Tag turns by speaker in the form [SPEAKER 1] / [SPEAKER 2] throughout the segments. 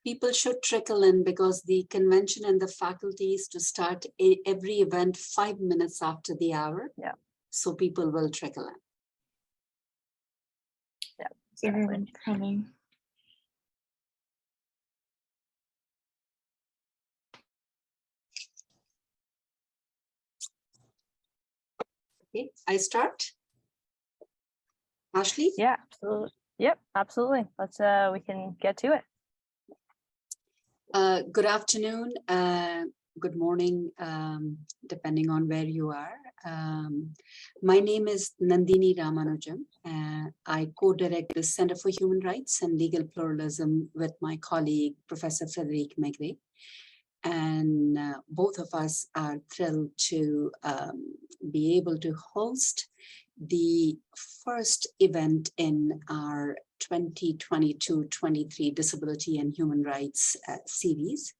[SPEAKER 1] People should trickle in, because the convention and the faculty is to start every event 5 minutes after the hour.
[SPEAKER 2] Yeah.
[SPEAKER 1] So people will trickle in.
[SPEAKER 2] Yeah.
[SPEAKER 3] So everyone's coming.
[SPEAKER 1] Okay, I start. Ashley?
[SPEAKER 2] Yeah, absolutely. Yep, absolutely. Let's we can get to it.
[SPEAKER 1] Good afternoon, good morning, depending on where you are. My name is Nandini Ramanujam. I co-direct the Center for Human Rights and Legal Pluralism with my colleague, Professor Frédéric Maigret. And both of us are thrilled to be able to host the first event in our 2022-23 Disability and Human Rights series.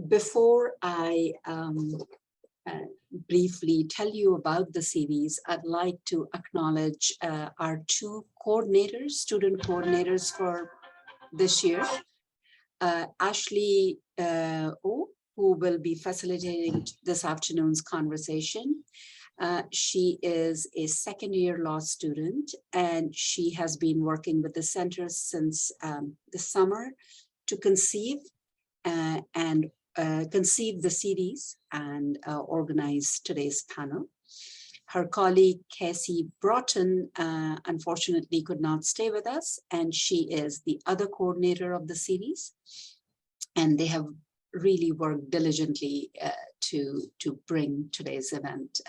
[SPEAKER 1] Before I briefly tell you about the series, I'd like to acknowledge our two coordinators, student coordinators for this year. Ashley O, who will be facilitating this afternoon's conversation. She is a second-year law student, and she has been working with the center since the summer to conceive the series and organize today's panel. Her colleague, Cassie Broughton, unfortunately could not stay with us, and she is the other coordinator of the series. And they have really worked diligently to bring today's event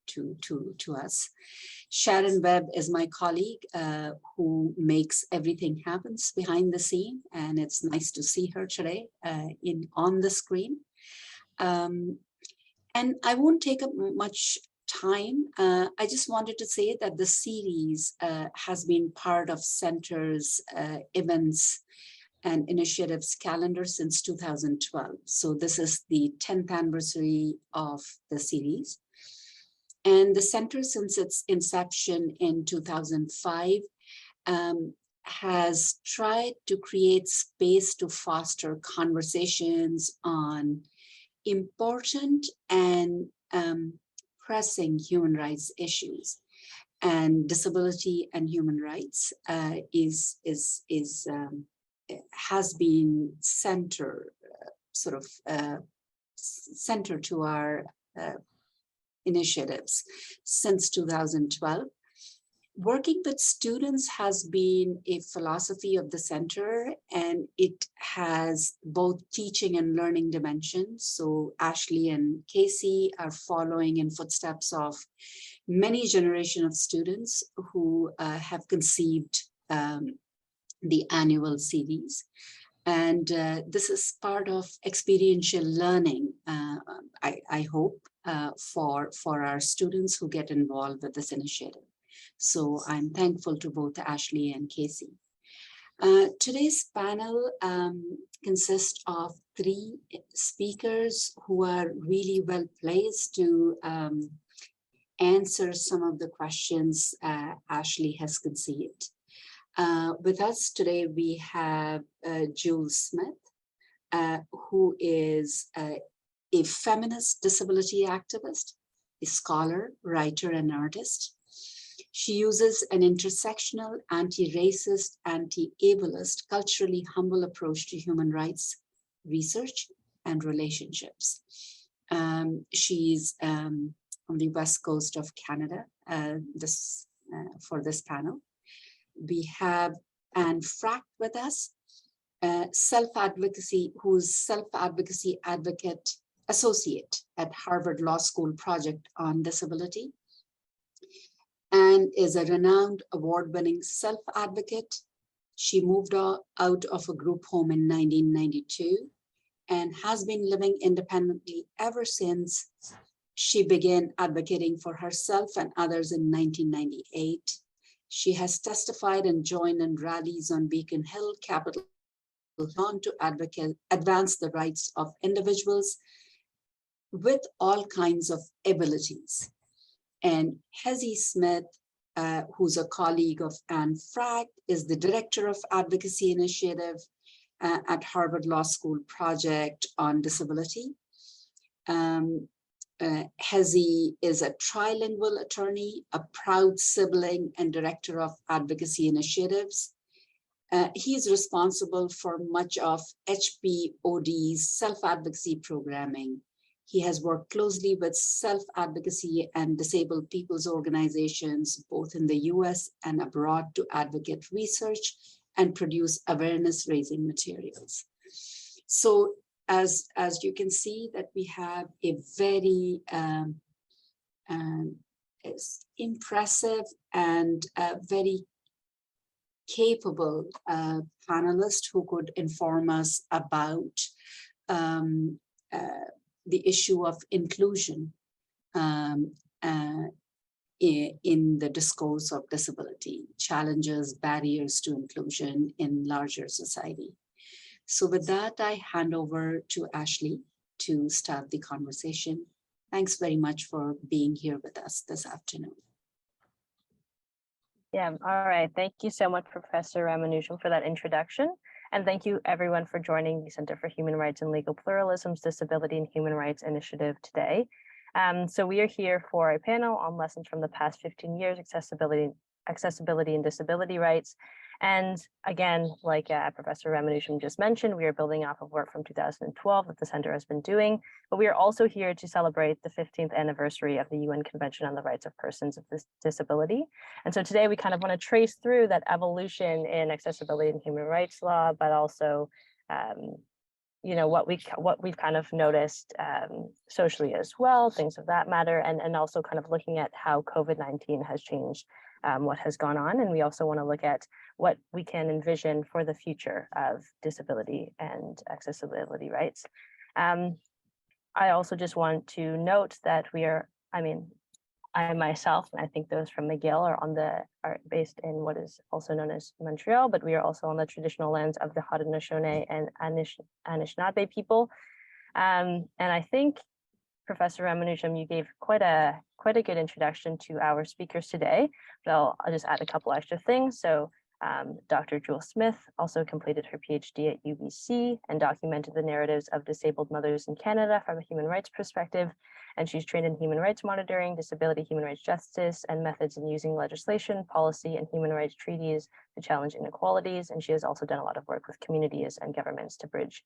[SPEAKER 1] to us. Sharon Webb is my colleague who makes everything happen behind the scene, and it's nice to see her today on the screen. And I won't take up much time. I just wanted to say that the series has been part of Center's events and initiatives calendar since 2012. So this is the 10th anniversary of the series. And the center, since its inception in 2005, has tried to create space to foster conversations on important and pressing human rights issues. And disability and human rights has been center to our initiatives since 2012. Working with students has been a philosophy of the center, and it has both teaching and learning dimensions. So Ashley and Casey are following in footsteps of many generations of students who have conceived the annual series. And this is part of experiential learning, I hope, for our students who get involved with this initiative. So I'm thankful to both Ashley and Casey. Today's panel consists of 3 speakers who are really well placed to answer some of the questions Ashley has conceived. With us today, we have Jules Smith, who is a feminist disability activist, a scholar, writer, and artist. She uses an intersectional, anti-racist, anti-ableist, culturally humble approach to human rights research and relationships. She's on the west coast of Canada for this panel. We have Anne Frack with us, who's self-advocacy advocate associate at Harvard Law School Project on Disability, and is a renowned award-winning self-advocate. She moved out of a group home in 1992 and has been living independently ever since. She began advocating for herself and others in 1998. She has testified and joined in rallies on Beacon Hill, Capitol Hill, to advance the rights of individuals with all kinds of abilities. And Hezzy Smith who's a colleague of Anne Frack, is the Director of Advocacy Initiative at Harvard Law School Project on Disability. Hezi is a trilingual attorney, a proud sibling, and Director of Advocacy Initiatives. He's responsible for much of HPOD's self-advocacy programming. He has worked closely with self-advocacy and disabled people's organizations, both in the US and abroad, to advocate research and produce awareness-raising materials. So as you can see, that we have a very impressive and very capable panelist who could inform us about the issue of inclusion in the discourse of disability, challenges, barriers to inclusion in larger society. So with that, I hand over to Ashley to start the conversation. Thanks very much for being here with us this afternoon.
[SPEAKER 2] Yeah, all right. Thank you so much, Professor Ramanujan, for that introduction. And thank you everyone for joining the Center for Human Rights and Legal Pluralism's Disability and Human Rights Initiative today. So we are here for a panel on lessons from the past 15 years, accessibility and disability rights. And again, like Professor Ramanujan just mentioned, we are building off of work from 2012 that the center has been doing, but we are also here to celebrate the 15th anniversary of the UN Convention on the Rights of Persons with Disability. And so today we kind of want to trace through that evolution in accessibility and human rights law, but also what we've kind of noticed socially as well, things of that matter, and also kind of looking at how COVID-19 has changed what has gone on. And we also want to look at what we can envision for the future of disability and accessibility rights. I also just want to note that I myself, and I think those from McGill are based in what is also known as Montreal, but we are also on the traditional lands of the Haudenosaunee and Anishinaabe people. And I think, Professor Ramanujan, you gave quite a good introduction to our speakers today, but I'll just add a couple extra things. So Dr. Jewel Smith also completed her PhD at UBC and documented the narratives of disabled mothers in Canada from a human rights perspective. And she's trained in human rights monitoring, disability, human rights justice, and methods in using legislation, policy, and human rights treaties to challenge inequalities. And she has also done a lot of work with communities and governments to bridge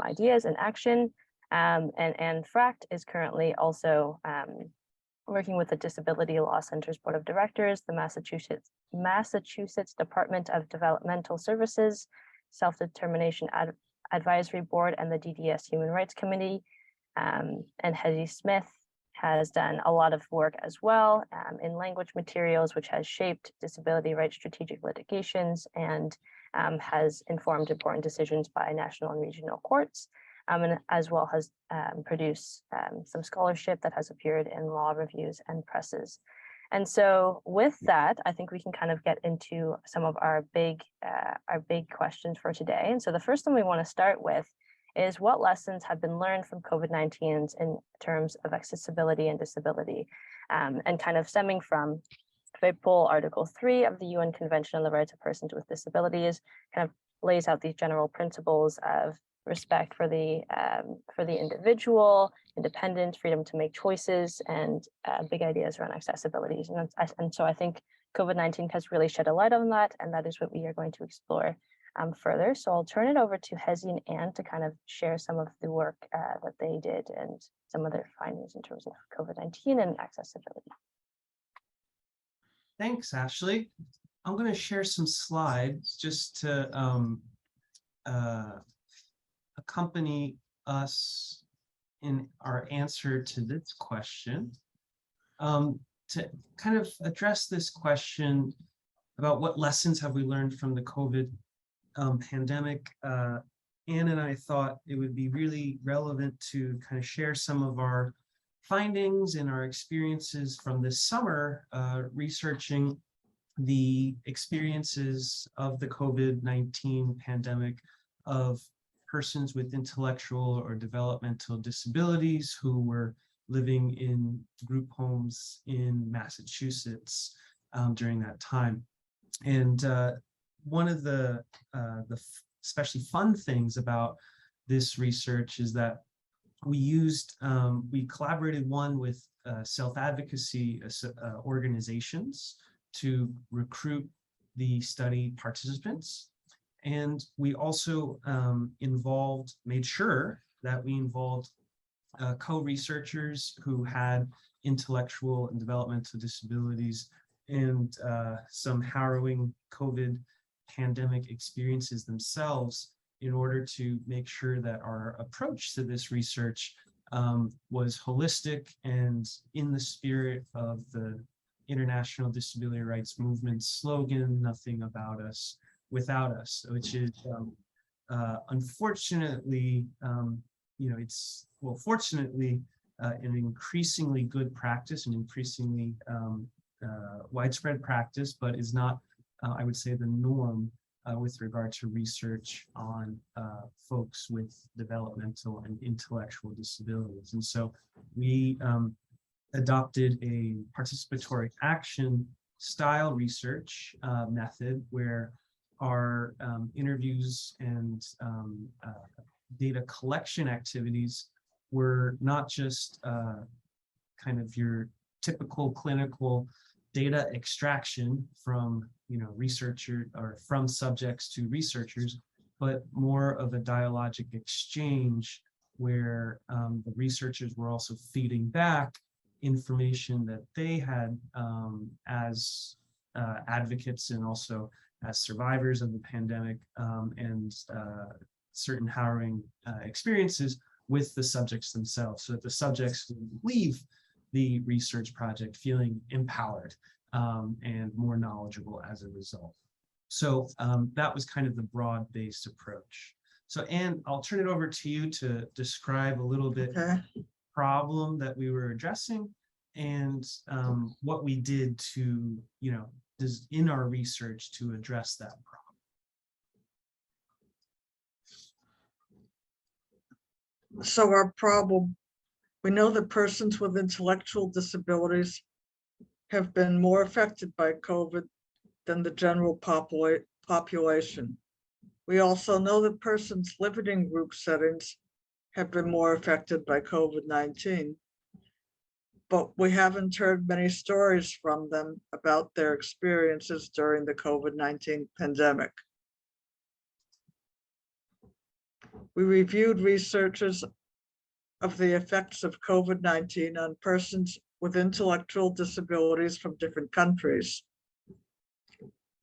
[SPEAKER 2] ideas and action. And Anne Frack is currently also working with the Disability Law Center's Board of Directors, the Massachusetts Department of Developmental Services, Self-Determination Advisory Board, and the DDS Human Rights Committee. And Hezi Smith has done a lot of work as well in language materials, which has shaped disability rights strategic litigations and has informed important decisions by national and regional courts. And as well has produced some scholarship that has appeared in law reviews and presses. And so with that, I think we can kind of get into some of our big questions for today. And so the first one we want to start with is what lessons have been learned from COVID-19 in terms of accessibility and disability, and kind of stemming from, if I pull Article 3 of the UN Convention on the Rights of Persons with Disabilities, kind of lays out these general principles of respect for the individual, independence, freedom to make choices, and big ideas around accessibility. And so I think COVID-19 has really shed a light on that, and that is what we are going to explore further. So I'll turn it over to Hezi and Anne to kind of share some of the work that they did and some of their findings in terms of COVID-19 and accessibility.
[SPEAKER 3] Thanks, Ashley. I'm going to share some slides just to accompany us in our answer to this question. To kind of address this question about what lessons have we learned from the COVID pandemic, Anne and I thought it would be really relevant to kind of share some of our findings and our experiences from this summer researching the experiences of the COVID-19 pandemic of persons with intellectual or developmental disabilities who were living in group homes in Massachusetts during that time. And one of the especially fun things about this research is that we collaborated with self-advocacy organizations to recruit the study participants. And we also made sure that we involved co-researchers who had intellectual and developmental disabilities and some harrowing COVID pandemic experiences themselves, in order to make sure that our approach to this research was holistic and in the spirit of the International Disability Rights Movement slogan, "Nothing about us without us," which is unfortunately, fortunately, an increasingly good practice, an increasingly widespread practice, but is not, I would say, the norm with regard to research on folks with developmental and intellectual disabilities. And so we adopted a participatory action style research method, where our interviews and data collection activities were not just kind of your typical clinical data extraction from researcher or from subjects to researchers, but more of a dialogic exchange where the researchers were also feeding back information that they had as advocates and also as survivors of the pandemic and certain harrowing experiences with the subjects themselves, so that the subjects would leave the research project feeling empowered and more knowledgeable as a result. So that was kind of the broad-based approach. So Anne, I'll turn it over to you to describe a little bit the problem that we were addressing and what we did to, in our research to address that problem.
[SPEAKER 4] So our problem, we know that persons with intellectual disabilities have been more affected by COVID than the general population. We also know that persons living in group settings have been more affected by COVID-19, but we haven't heard many stories from them about their experiences during the COVID-19 pandemic. We reviewed researches of the effects of COVID-19 on persons with intellectual disabilities from different countries.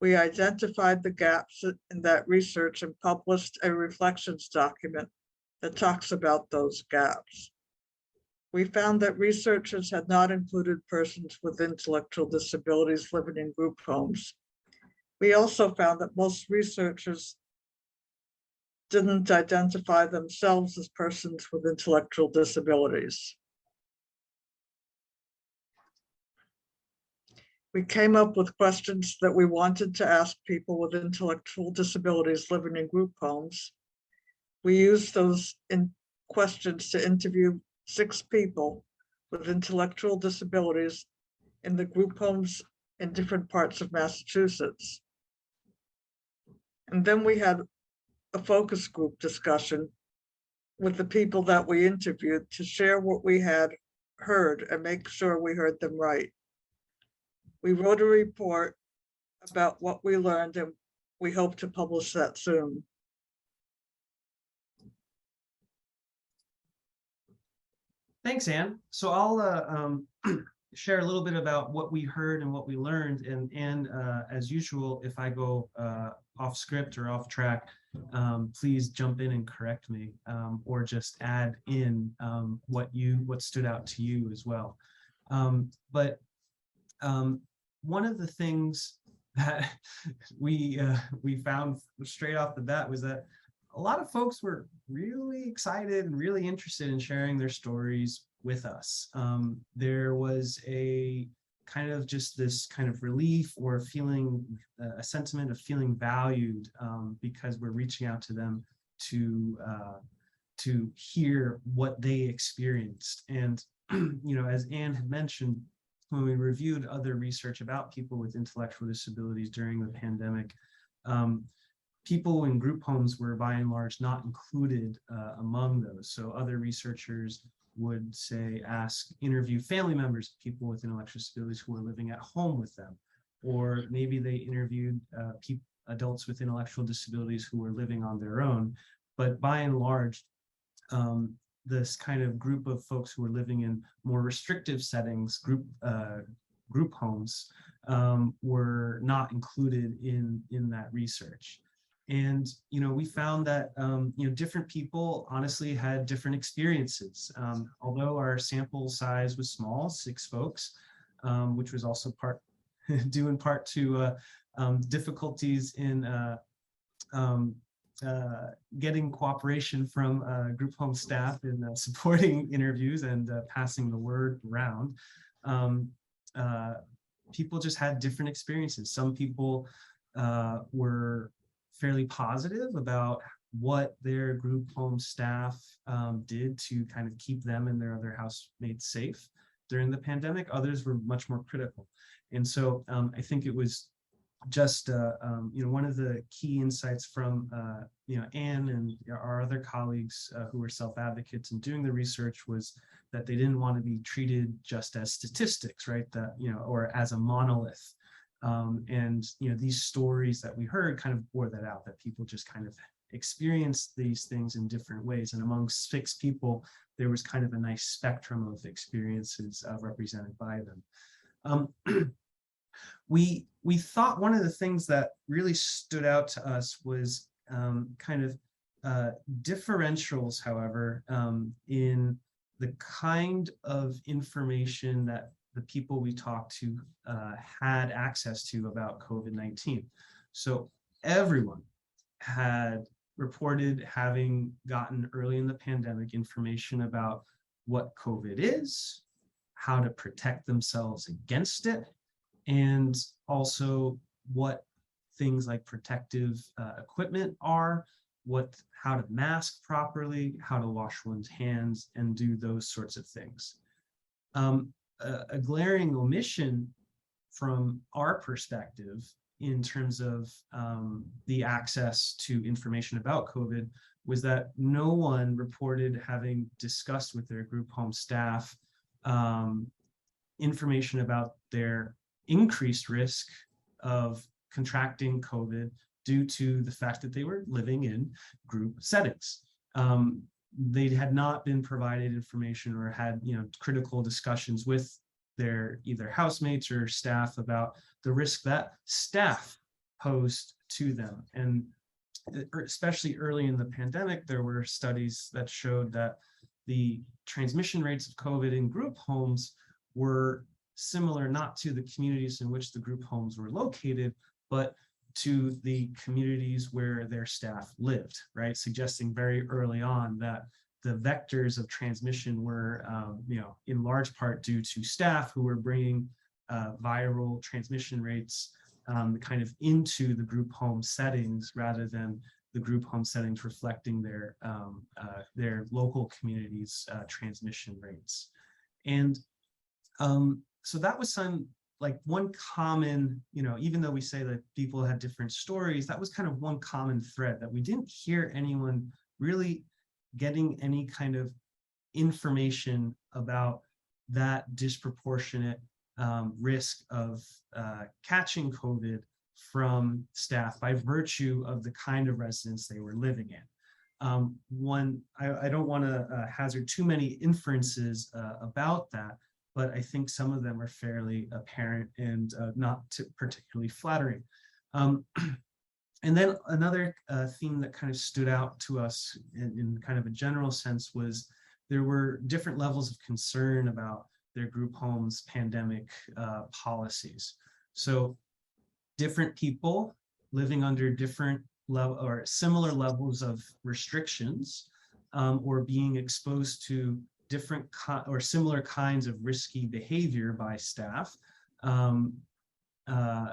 [SPEAKER 4] We identified the gaps in that research and published a reflections document that talks about those gaps. We found that researchers had not included persons with intellectual disabilities living in group homes. We also found that most researchers didn't identify themselves as persons with intellectual disabilities. We came up with questions that we wanted to ask people with intellectual disabilities living in group homes. We used those questions to interview 6 people with intellectual disabilities in the group homes in different parts of Massachusetts. And then we had a focus group discussion with the people that we interviewed to share what we had heard and make sure we heard them right. We wrote a report about what we learned, and we hope to publish that soon.
[SPEAKER 3] Thanks, Anne. So I'll share a little bit about what we heard and what we learned. And as usual, if I go off script or off track, please jump in and correct me, or just add in what stood out to you as well. But one of the things that we found straight off the bat was that a lot of folks were really excited and really interested in sharing their stories with us. There was a kind of just this kind of relief or feeling, a sentiment of feeling valued, because we're reaching out to them to hear what they experienced. And as Anne had mentioned, when we reviewed other research about people with intellectual disabilities during the pandemic, people in group homes were by and large not included among those. So other researchers would say, interview family members of people with intellectual disabilities who were living at home with them. Or maybe they interviewed adults with intellectual disabilities who were living on their own. But by and large, this kind of group of folks who were living in more restrictive settings, group homes, were not included in that research. And we found that different people honestly had different experiences. Although our sample size was small, 6 folks, which was also due in part to difficulties in getting cooperation from group home staff in supporting interviews and passing the word around. People just had different experiences. Some people were fairly positive about what their group home staff did to kind of keep them and their other housemates safe during the pandemic. Others were much more critical. And so I think it was just one of the key insights from Anne and our other colleagues who were self-advocates in doing the research was that they didn't want to be treated just as statistics, right? That or as a monolith. And these stories that we heard kind of bore that out, that people just kind of experienced these things in different ways. And among 6 people, there was kind of a nice spectrum of experiences represented by them. We thought one of the things that really stood out to us was kind of differentials, however, in the kind of information that the people we talked to had access to about COVID-19. So everyone had reported having gotten early in the pandemic information about what COVID is, how to protect themselves against it, and also what things like protective equipment are, how to mask properly, how to wash one's hands, and do those sorts of things. A glaring omission from our perspective in terms of the access to information about COVID was that no one reported having discussed with their group home staff information about their increased risk of contracting COVID due to the fact that they were living in group settings. They had not been provided information or had critical discussions with their either housemates or staff about the risk that staff posed to them. And especially early in the pandemic, there were studies that showed that the transmission rates of COVID in group homes were similar not to the communities in which the group homes were located, but to the communities where their staff lived, right? Suggesting very early on that the vectors of transmission were, in large part due to staff who were bringing viral transmission rates kind of into the group home settings rather than the group home settings reflecting their local communities' transmission rates. And so that was one common, even though we say that people had different stories, that was kind of one common thread, that we didn't hear anyone really getting any kind of information about that disproportionate risk of catching COVID from staff by virtue of the kind of residence they were living in. I don't want to hazard too many inferences about that, but I think some of them are fairly apparent and not particularly flattering. And then another theme that kind of stood out to us in kind of a general sense was there were different levels of concern about their group homes pandemic policies. So different people living under different level or similar levels of restrictions or being exposed to different or similar kinds of risky behavior by staff and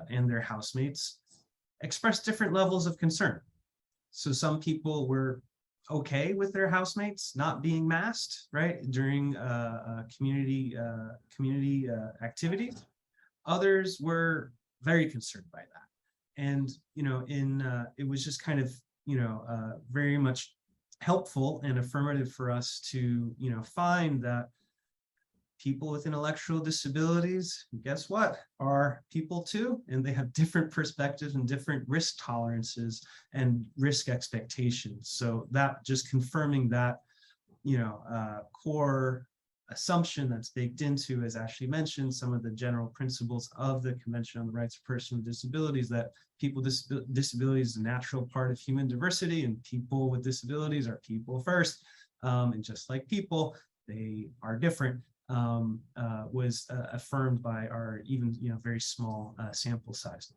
[SPEAKER 3] their housemates expressed different levels of concern. So some people were okay with their housemates not being masked, right, during community activities. Others were very concerned by that. And, it was just kind of, very much helpful and affirmative for us to, find that people with intellectual disabilities, guess what, are people too, and they have different perspectives and different risk tolerances and risk expectations. So that just confirming that, core assumption that's baked into, as Ashley mentioned, some of the general principles of the Convention on the Rights of Persons with Disabilities, that people with disabilities is a natural part of human diversity, and people with disabilities are people first. And just like people, they are different. Was affirmed by our even very small sample size.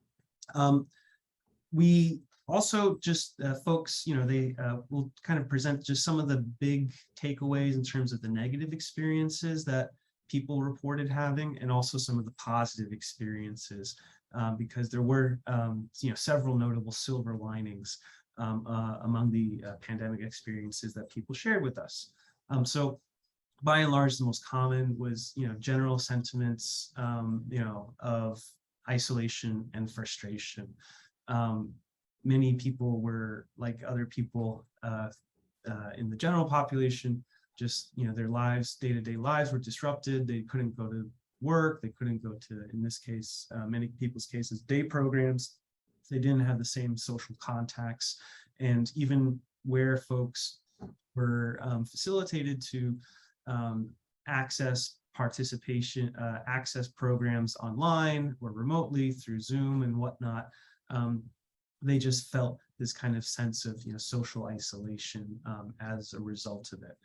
[SPEAKER 3] We also just folks, they will kind of present just some of the big takeaways in terms of the negative experiences that people reported having, and also some of the positive experiences, because there were several notable silver linings among the pandemic experiences that people shared with us. So by and large, the most common was, general sentiments, of isolation and frustration. Many people were, like other people in the general population, just, their lives, day-to-day lives were disrupted. They couldn't go to work. They couldn't go to, in this case, many people's cases, day programs. They didn't have the same social contacts. And even where folks were facilitated to access participation, access programs online or remotely through Zoom and whatnot, they just felt this kind of sense of social isolation as a result of it.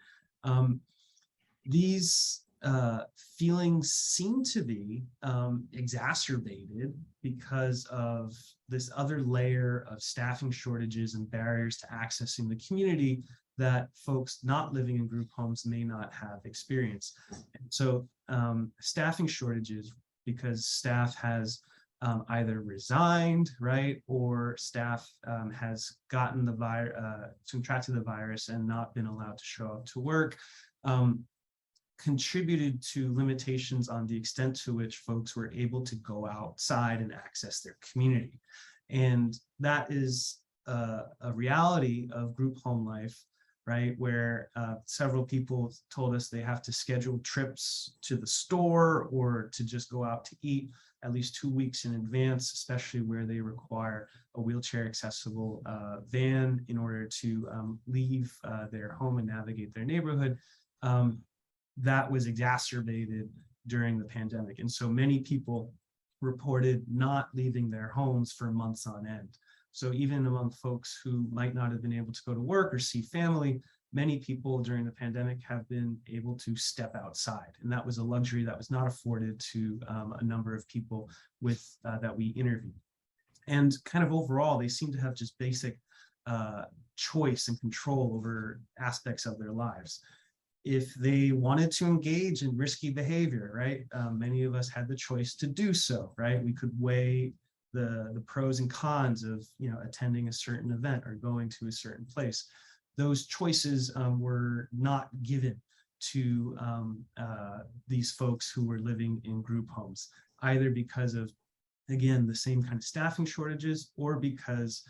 [SPEAKER 3] These feelings seem to be exacerbated because of this other layer of staffing shortages and barriers to accessing the community that folks not living in group homes may not have experienced. And so staffing shortages, because staff has either resigned, right, or staff has gotten the contracted the virus and not been allowed to show up to work, contributed to limitations on the extent to which folks were able to go outside and access their community. And that is a reality of group home life, right, where several people told us they have to schedule trips to the store or to just go out to eat at least 2 weeks in advance, especially where they require a wheelchair accessible van in order to leave their home and navigate their neighborhood. That was exacerbated during the pandemic. And so many people reported not leaving their homes for months on end. So even among folks who might not have been able to go to work or see family, many people during the pandemic have been able to step outside. And that was a luxury that was not afforded to a number of people with that we interviewed. And kind of overall, they seem to have just basic choice and control over aspects of their lives. If they wanted to engage in risky behavior, right, many of us had the choice to do so, right? We could weigh the pros and cons of attending a certain event or going to a certain place. Those choices were not given to these folks who were living in group homes, either because of, again, the same kind of staffing shortages, or because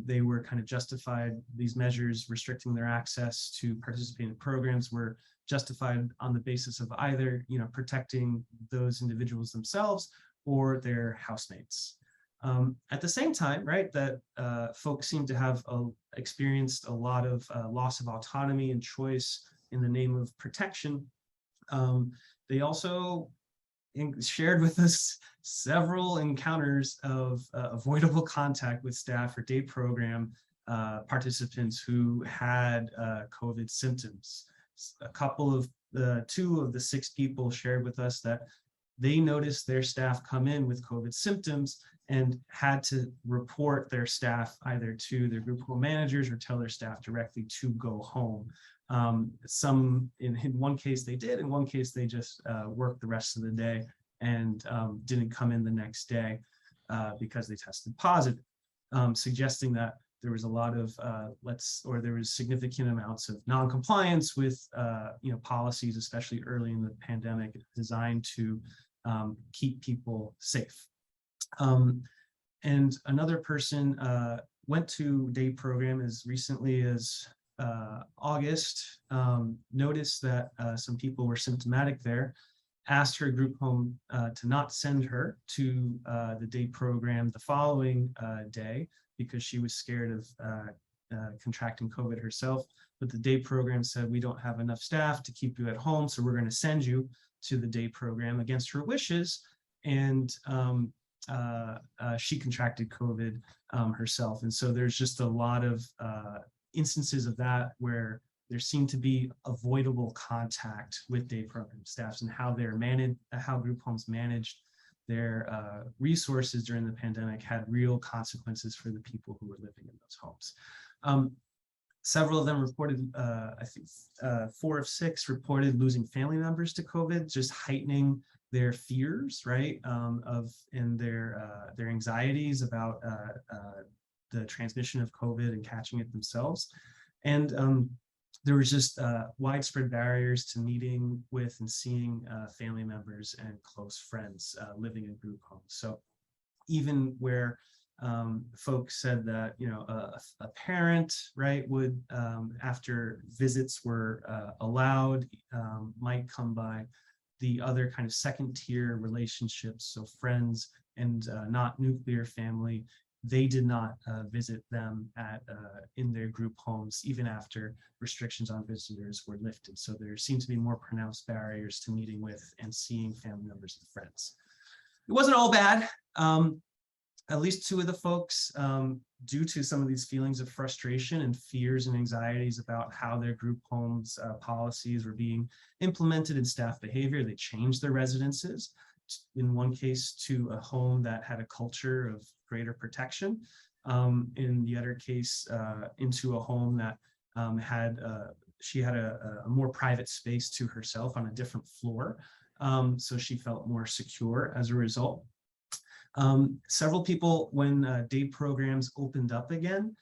[SPEAKER 3] they were kind of justified, these measures restricting their access to participate in programs were justified on the basis of either protecting those individuals themselves or their housemates. At the same time, right, that folks seem to have experienced a lot of loss of autonomy and choice in the name of protection. They also shared with us several encounters of avoidable contact with staff or day program participants who had COVID symptoms. Two of the 6 people shared with us that they noticed their staff come in with COVID symptoms and had to report their staff either to their group home managers or tell their staff directly to go home. Some, in one case they did, in one case they just worked the rest of the day and didn't come in the next day because they tested positive, suggesting that there was a lot of there was significant amounts of non-compliance with policies, especially early in the pandemic, designed to keep people safe. And another person went to day program as recently as August, noticed that some people were symptomatic there, asked her group home to not send her to the day program the following day because she was scared of contracting COVID herself. But the day program said, we don't have enough staff to keep you at home, so we're going to send you to the day program against her wishes. And she contracted COVID herself. And so there's just a lot of instances of that where there seemed to be avoidable contact with day program staffs and how they're managed, how group homes managed their resources during the pandemic had real consequences for the people who were living in those homes. Several of them reported, I think 4 of 6 reported losing family members to COVID, just heightening their fears, right, and their anxieties about the transmission of COVID and catching it themselves. And there was just widespread barriers to meeting with and seeing family members and close friends living in group homes. So even where folks said that, a parent, right, would, after visits were allowed, might come by, the other kind of second tier relationships, so friends and not nuclear family, they did not visit them in their group homes, even after restrictions on visitors were lifted. So there seemed to be more pronounced barriers to meeting with and seeing family members and friends. It wasn't all bad. At least 2 of the folks, due to some of these feelings of frustration and fears and anxieties about how their group homes policies were being implemented in staff behavior, they changed their residences. In one case to a home that had a culture of greater protection. In the other case, into a home that she had a more private space to herself on a different floor. So she felt more secure as a result. Several people, when day programs opened up again,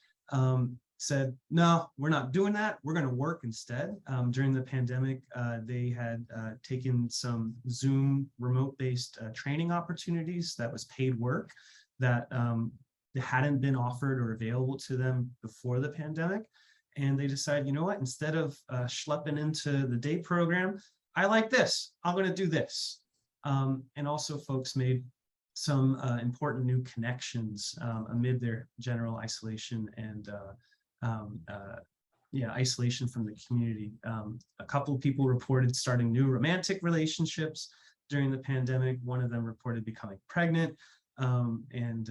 [SPEAKER 3] said, no, we're not doing that. We're going to work instead. During the pandemic, they had taken some Zoom remote-based training opportunities that was paid work that hadn't been offered or available to them before the pandemic. And they decided, you know what, instead of schlepping into the day program, I like this. I'm going to do this. And also folks made some important new connections amid their general isolation and isolation from the community. A couple of people reported starting new romantic relationships during the pandemic. One of them reported becoming pregnant, and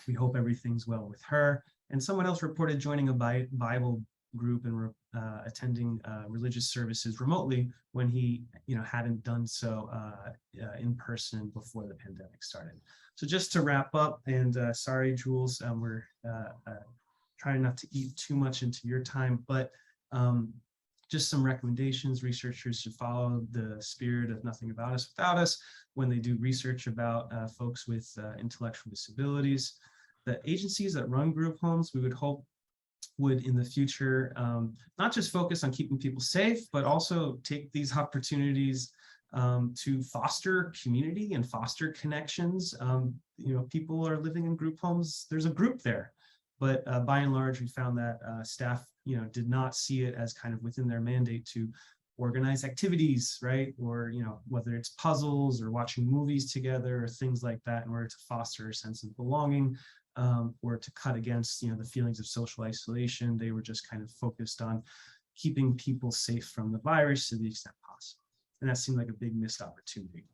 [SPEAKER 3] we hope everything's well with her. And someone else reported joining a Bible group and attending religious services remotely when he hadn't done so in person before the pandemic started. So just to wrap up, and sorry, Jules, we're trying not to eat too much into your time, but just some recommendations. Researchers should follow the spirit of Nothing About Us Without Us when they do research about folks with intellectual disabilities. The agencies that run group homes, we would hope, would in the future not just focus on keeping people safe, but also take these opportunities to foster community and foster connections. People are living in group homes, there's a group there, but by and large, we found that staff did not see it as kind of within their mandate to organize activities, right? Or whether it's puzzles or watching movies together or things like that in order to foster a sense of belonging. Or to cut against the feelings of social isolation. They were just kind of focused on keeping people safe from the virus to the extent possible. And that seemed like a big missed opportunity.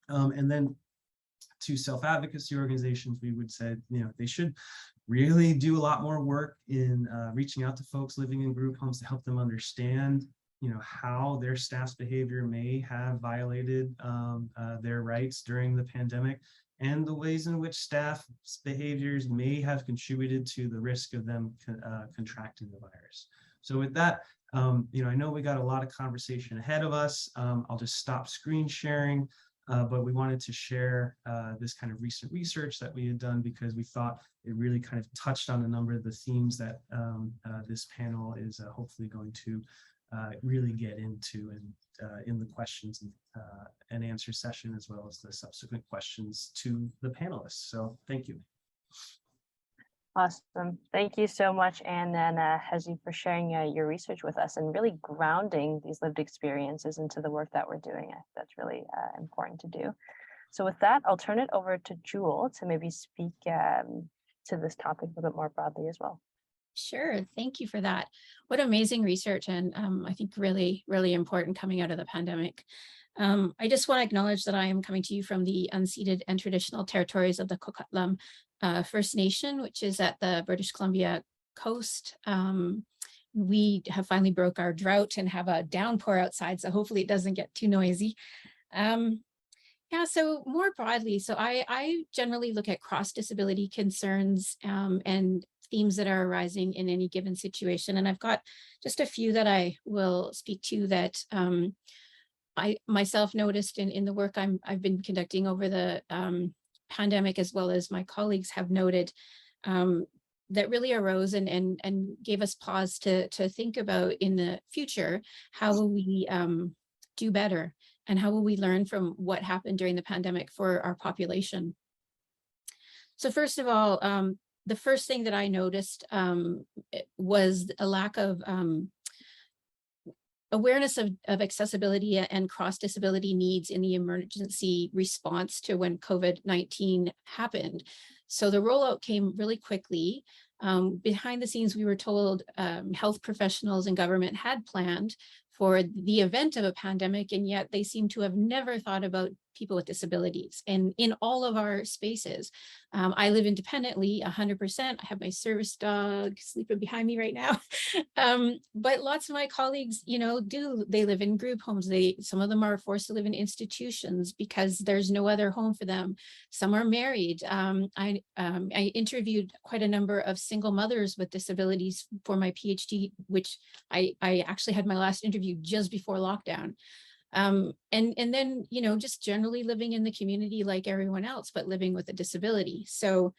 [SPEAKER 3] And then to self-advocacy organizations, we would say, they should really do a lot more work in reaching out to folks living in group homes to help them understand how their staff's behavior may have violated their rights during the pandemic, and the ways in which staff's behaviors may have contributed to the risk of them contracting the virus. So with that, I know we got a lot of conversation ahead of us. I'll just stop screen sharing. but we wanted to share this kind of recent research that we had done because we thought it really kind of touched on a number of the themes that this panel is hopefully going to really get into in the questions and answer session, as well as the subsequent questions to the panelists. So thank you.
[SPEAKER 2] Awesome. Thank you so much, Anne and Hezi, for sharing your research with us and really grounding these lived experiences into the work that we're doing. That's really important to do. So with that, I'll turn it over to Jewel to maybe speak to this topic a little bit more broadly as well.
[SPEAKER 5] Sure. Thank you for that. What amazing research, and I think really, really important coming out of the pandemic. I just want to acknowledge that I am coming to you from the unceded and traditional territories of the Coquitlam First Nation, which is at the British Columbia coast. We have finally broke our drought and have a downpour outside, so hopefully it doesn't get too noisy. Yeah, so more broadly, so I generally look at cross-disability concerns and themes that are arising in any given situation. And I've got just a few that I will speak to that I myself noticed in the work I've been conducting over the pandemic, as well as my colleagues have noted, that really arose and gave us pause to think about in the future, how will we do better, and how will we learn from what happened during the pandemic for our population. So first of all, the first thing that I noticed was a lack of awareness of accessibility and cross-disability needs in the emergency response to when COVID-19 happened. So the rollout came really quickly. Behind the scenes, we were told health professionals and government had planned for the event of a pandemic, and yet they seem to have never thought about people with disabilities. And in all of our spaces, I live independently 100%. I have my service dog sleeping behind me right now. But lots of my colleagues, they live in group homes. Some of them are forced to live in institutions because there's no other home for them. Some are married. I interviewed quite a number of single mothers with disabilities for my PhD, which I actually had my last interview just before lockdown. And then, just generally living in the community like everyone else, but living with a disability. So,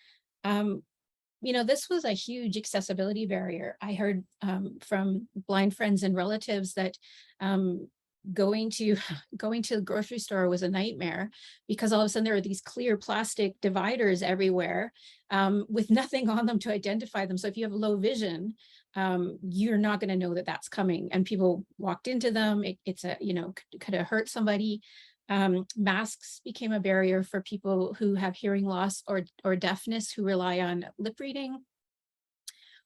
[SPEAKER 5] this was a huge accessibility barrier. I heard from blind friends and relatives that going to the grocery store was a nightmare because all of a sudden there are these clear plastic dividers everywhere with nothing on them to identify them. So if you have low vision, you're not going to know that that's coming, and people walked into them. Could have hurt somebody. Masks became a barrier for people who have hearing loss or deafness who rely on lip reading.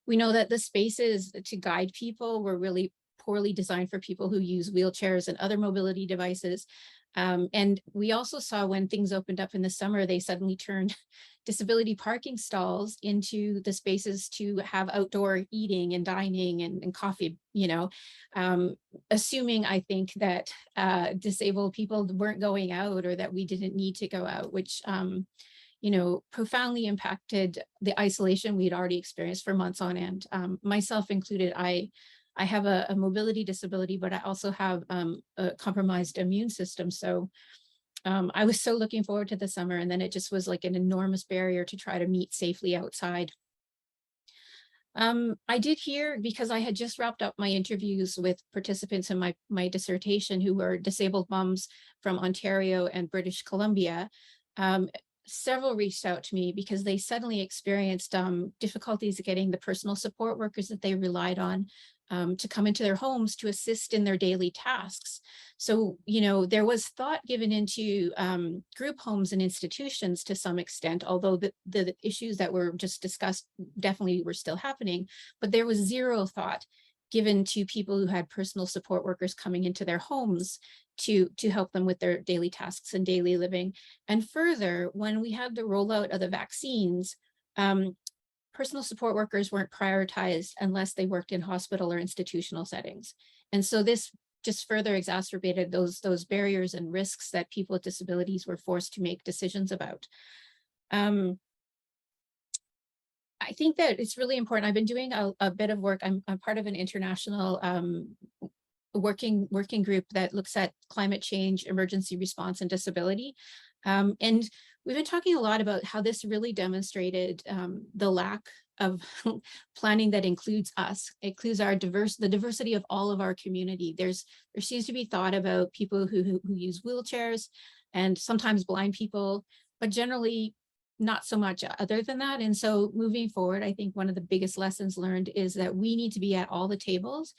[SPEAKER 5] We know that the spaces to guide people were really poorly designed for people who use wheelchairs and other mobility devices. And we also saw when things opened up in the summer, they suddenly turned disability parking stalls into the spaces to have outdoor eating and dining and coffee, assuming, I think, that disabled people weren't going out or that we didn't need to go out, which, profoundly impacted the isolation we'd already experienced for months on end. Myself included, I have a mobility disability, but I also have a compromised immune system. So I was so looking forward to the summer, and then it just was like an enormous barrier to try to meet safely outside. I did hear, because I had just wrapped up my interviews with participants in my dissertation who were disabled moms from Ontario and British Columbia. Several reached out to me because they suddenly experienced difficulties getting the personal support workers that they relied on to come into their homes to assist in their daily tasks. So, there was thought given into group homes and institutions to some extent, although the issues that were just discussed definitely were still happening, but there was zero thought given to people who had personal support workers coming into their homes to help them with their daily tasks and daily living. And further, when we had the rollout of the vaccines, personal support workers weren't prioritized unless they worked in hospital or institutional settings. And so this just further exacerbated those barriers and risks that people with disabilities were forced to make decisions about. I think that it's really important. I've been doing a bit of work. I'm part of an international working group that looks at climate change, emergency response, and disability. And we've been talking a lot about how this really demonstrated the lack of planning that includes us. It includes the diversity of all of our community. There seems to be thought about people who use wheelchairs and sometimes blind people, but generally not so much other than that. And so moving forward, I think one of the biggest lessons learned is that we need to be at all the tables.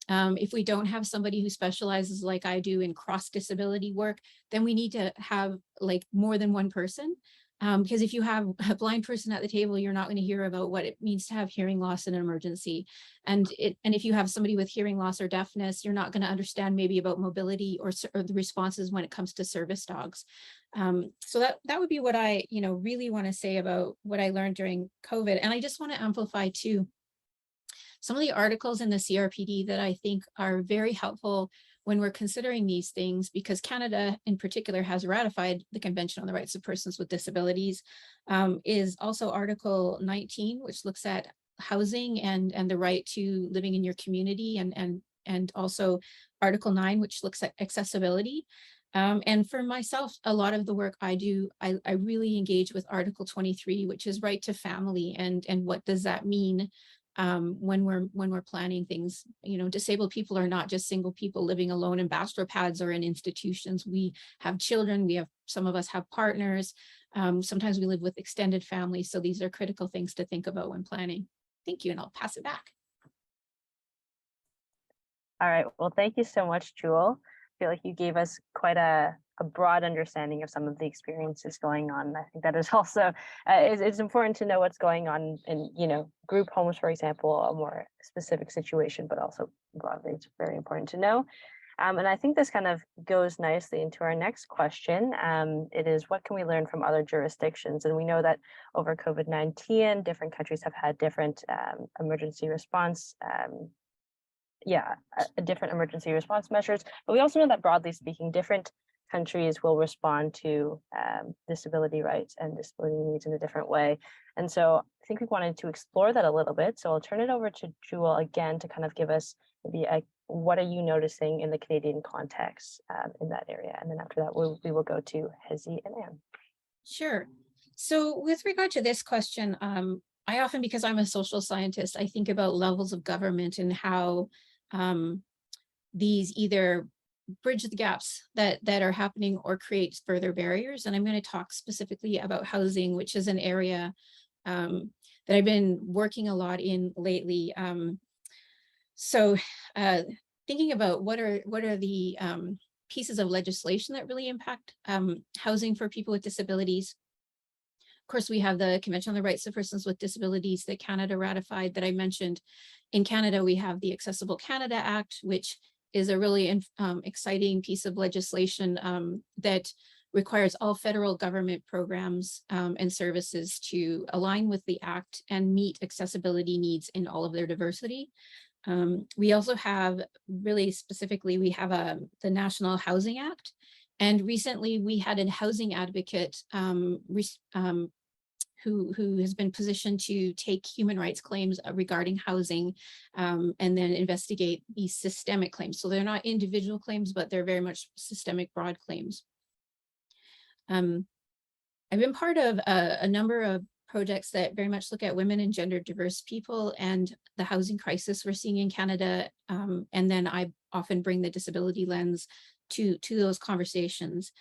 [SPEAKER 5] If we don't have somebody who specializes like I do in cross disability work, then we need to have like more than one person. Because if you have a blind person at the table, you're not going to hear about what it means to have hearing loss in an emergency. And if you have somebody with hearing loss or deafness, you're not going to understand maybe about mobility or the responses when it comes to service dogs. So that would be what I really want to say about what I learned during COVID. And I just want to amplify too some of the articles in the CRPD that I think are very helpful when we're considering these things, because Canada in particular has ratified the Convention on the Rights of Persons with Disabilities, is also Article 19, which looks at housing and the right to living in your community, and also Article 9, which looks at accessibility. And for myself, a lot of the work I do, I really engage with Article 23, which is right to family, and what does that mean when we're planning things. Disabled people are not just single people living alone in bachelor pads or in institutions. We have children, some of us have partners, sometimes we live with extended families. So these are critical things to think about when planning. Thank you, and I'll pass it back.
[SPEAKER 2] All right, well, thank you so much, Jewel. I feel like you gave us quite a broad understanding of some of the experiences going on. I think that is also, it's important to know what's going on in, group homes, for example, a more specific situation, but also broadly, it's very important to know. And I think this kind of goes nicely into our next question. It is, what can we learn from other jurisdictions? And we know that over COVID-19, different countries have had different emergency response different emergency response measures, but we also know that broadly speaking, different countries will respond to disability rights and disability needs in a different way. And so I think we wanted to explore that a little bit. So I'll turn it over to Jewel again to kind of give us maybe what are you noticing in the Canadian context in that area? And then after that, we will go to Hezi and Anne. Sure.
[SPEAKER 5] So with regard to this question, I often, because I'm a social scientist, I think about levels of government and how these either bridge the gaps that are happening or create further barriers. And I'm going to talk specifically about housing, which is an area that I've been working a lot in lately. Thinking about what are the pieces of legislation that really impact housing for people with disabilities. Of course, we have the Convention on the Rights of Persons with Disabilities that Canada ratified that I mentioned. In Canada, we have the Accessible Canada Act, which is a really exciting piece of legislation that requires all federal government programs and services to align with the Act and meet accessibility needs in all of their diversity. We also have, really specifically, we have the National Housing Act. And recently we had a housing advocate who has been positioned to take human rights claims regarding housing and then investigate these systemic claims. So they're not individual claims, but they're very much systemic broad claims. I've been part of a number of projects that very much look at women and gender diverse people and the housing crisis we're seeing in Canada. And then I often bring the disability lens to those conversations.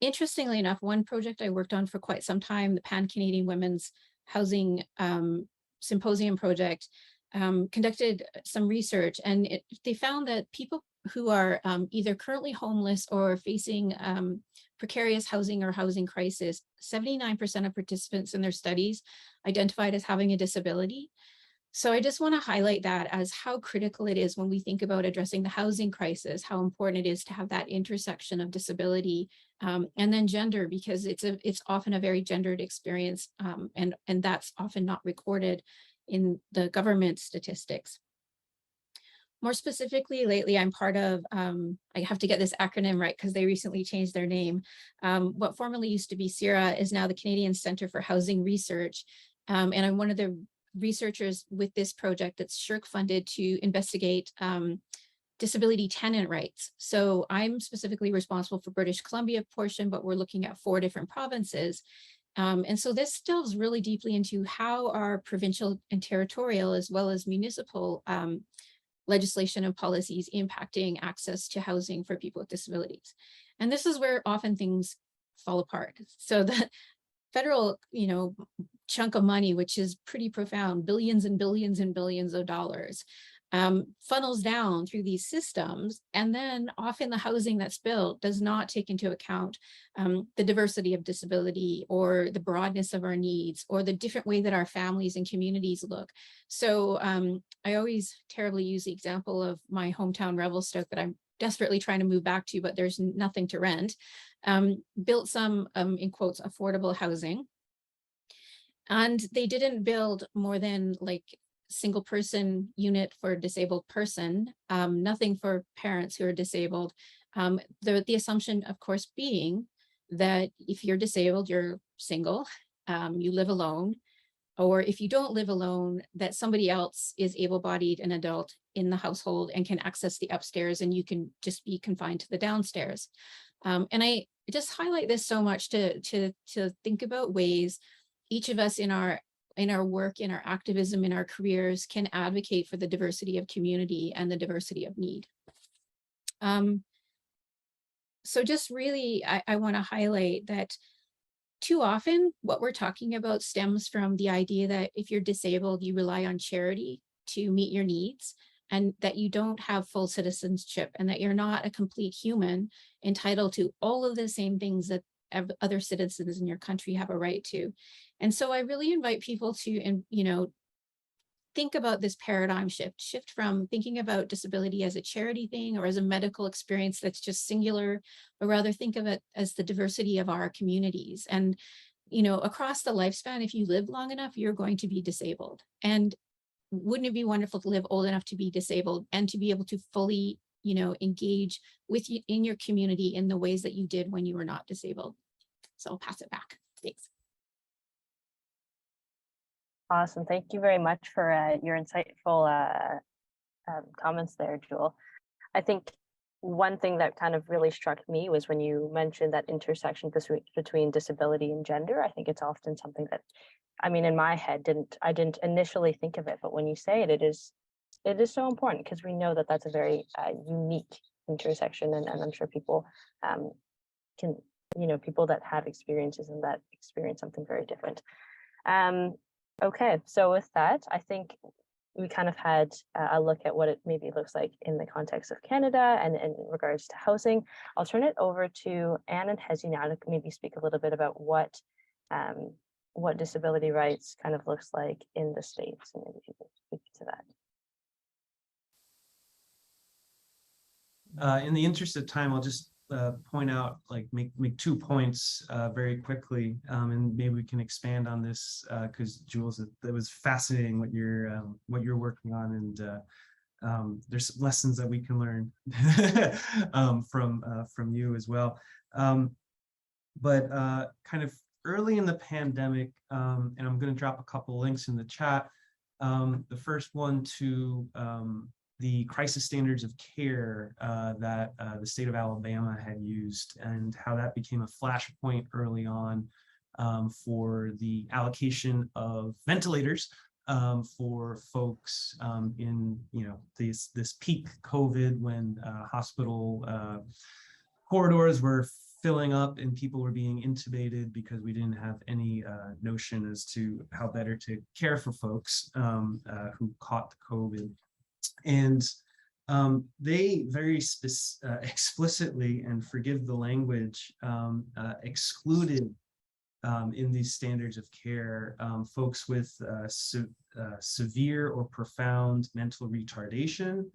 [SPEAKER 5] Interestingly enough, one project I worked on for quite some time, the Pan-Canadian Women's Housing Symposium Project, conducted some research, and they found that people who are either currently homeless or facing precarious housing or housing crisis, 79% of participants in their studies identified as having a disability. So I just want to highlight that as how critical it is when we think about addressing the housing crisis, how important it is to have that intersection of disability and then gender, because it's often a very gendered experience, and that's often not recorded in the government statistics. More specifically, lately, I'm part of, I have to get this acronym right because they recently changed their name. What formerly used to be CIRA is now the Canadian Centre for Housing Research. And I'm one of the researchers with this project that's SSHRC funded to investigate disability tenant rights. So I'm specifically responsible for British Columbia portion, but we're looking at 4 different provinces. And so this delves really deeply into how our provincial and territorial, as well as municipal legislation and policies impacting access to housing for people with disabilities. And this is where often things fall apart. So the federal, chunk of money, which is pretty profound, billions and billions and billions of dollars, funnels down through these systems. And then often the housing that's built does not take into account the diversity of disability or the broadness of our needs or the different way that our families and communities look. So I always terribly use the example of my hometown Revelstoke that I'm desperately trying to move back to, but there's nothing to rent. Built some, in quotes, affordable housing. And they didn't build more than like single person unit for a disabled person, nothing for parents who are disabled. The assumption, of course, being that if you're disabled, you're single, you live alone, or if you don't live alone, that somebody else is able-bodied and adult in the household and can access the upstairs and you can just be confined to the downstairs. And I just highlight this so much to think about ways each of us in our work, in our activism, in our careers can advocate for the diversity of community and the diversity of need. So just really, I want to highlight that too often what we're talking about stems from the idea that if you're disabled, you rely on charity to meet your needs and that you don't have full citizenship and that you're not a complete human entitled to all of the same things that other citizens in your country have a right to. And so I really invite people to, think about this paradigm shift from thinking about disability as a charity thing or as a medical experience that's just singular, but rather think of it as the diversity of our communities. And, across the lifespan, if you live long enough, you're going to be disabled. And wouldn't it be wonderful to live old enough to be disabled and to be able to fully, engage with you in your community in the ways that you did when you were not disabled? So I'll pass it back. Thanks.
[SPEAKER 2] Awesome. Thank you very much for your insightful comments there, Jewel. I think one thing that kind of really struck me was when you mentioned that intersection between disability and gender. I think it's often something that, in my head, I didn't initially think of it, but when you say it, it is so important because we know that that's a very unique intersection, and I'm sure people can, people that have experiences and that experience something very different. Okay, so with that, I think we kind of had a look at what it maybe looks like in the context of Canada and in regards to housing. I'll turn it over to Anne and Hezi now to maybe speak a little bit about what disability rights kind of looks like in the States, and maybe you could speak to
[SPEAKER 3] that. In the interest of time, I'll just point out, make 2 points very quickly, and maybe we can expand on this because Jules, it was fascinating what you're working on, and there's lessons that we can learn from you as well. But kind of early in the pandemic, and I'm going to drop a couple links in the chat. The first one to the crisis standards of care that the state of Alabama had used, and how that became a flashpoint early on for the allocation of ventilators for folks in this peak COVID, when hospital corridors were filling up and people were being intubated because we didn't have any notion as to how better to care for folks who caught the COVID. And they very explicitly, and forgive the language, excluded in these standards of care folks with severe or profound mental retardation,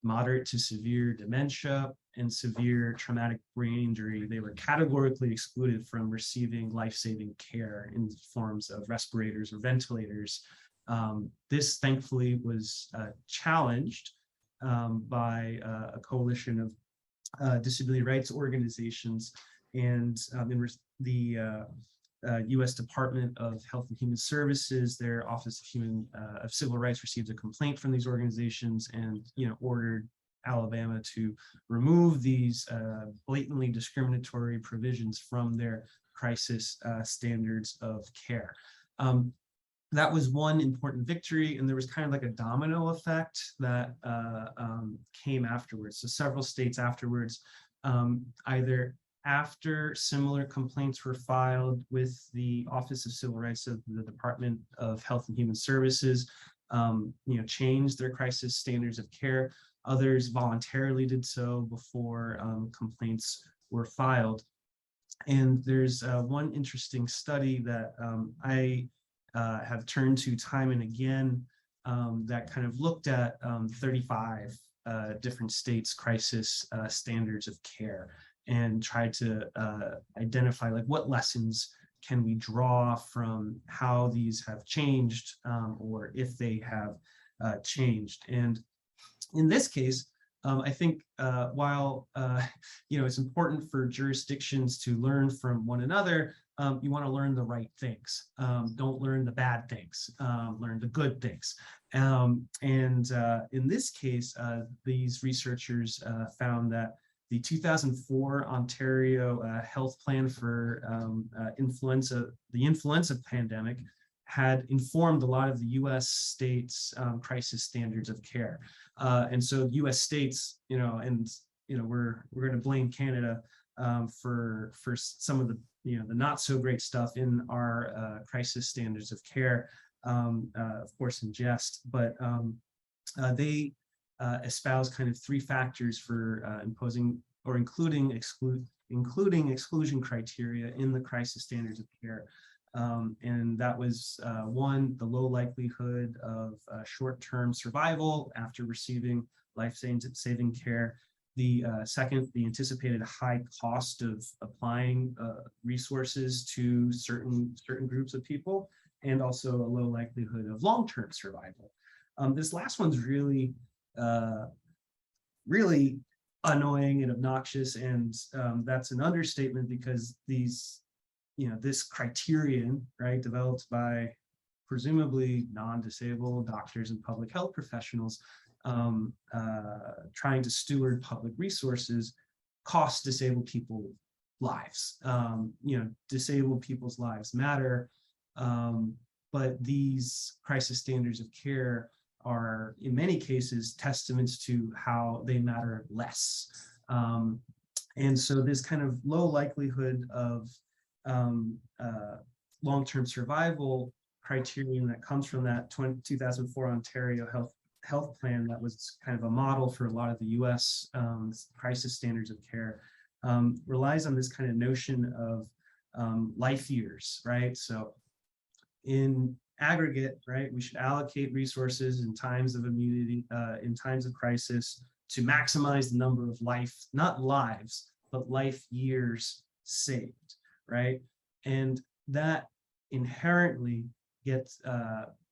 [SPEAKER 3] moderate to severe dementia, and severe traumatic brain injury. They were categorically excluded from receiving life-saving care in forms of respirators or ventilators. This thankfully was challenged by a coalition of disability rights organizations, and U.S. Department of Health and Human Services, their Office of Civil Rights received a complaint from these organizations and ordered Alabama to remove these blatantly discriminatory provisions from their crisis standards of care. That was one important victory, and there was kind of like a domino effect that came afterwards. So several states afterwards, either after similar complaints were filed with the Office of Civil Rights of the Department of Health and Human Services, changed their crisis standards of care. Others voluntarily did so before complaints were filed. And there's one interesting study that I have turned to time and again that kind of looked at 35 different states' crisis standards of care and tried to identify like what lessons can we draw from how these have changed or if they have changed. And in this case, I think while it's important for jurisdictions to learn from one another, you want to learn the right things. Don't learn the bad things. Learn the good things. And in this case, these researchers found that the 2004 Ontario Health Plan for the influenza pandemic had informed a lot of the U.S. states' crisis standards of care. And so U.S. states, we're going to blame Canada for some of the the not so great stuff in our crisis standards of care, of course in jest, but they espouse kind of three factors for imposing or including exclusion criteria in the crisis standards of care. And that was one, the low likelihood of short-term survival after receiving life-saving care. The second, the anticipated high cost of applying resources to certain groups of people, and also a low likelihood of long-term survival. This last one's really annoying and obnoxious, and that's an understatement because these, this criterion, right, developed by presumably non-disabled doctors and public health professionals trying to steward public resources, costs disabled people lives. Disabled people's lives matter, but these crisis standards of care are in many cases testaments to how they matter less. And so this kind of low likelihood of long-term survival criterion that comes from that 2004 Ontario Health Plan that was kind of a model for a lot of the US crisis standards of care relies on this kind of notion of life years, right? So in aggregate, right, we should allocate resources in times of immunity, in times of crisis, to maximize the number of not lives, but life years saved, right? And that inherently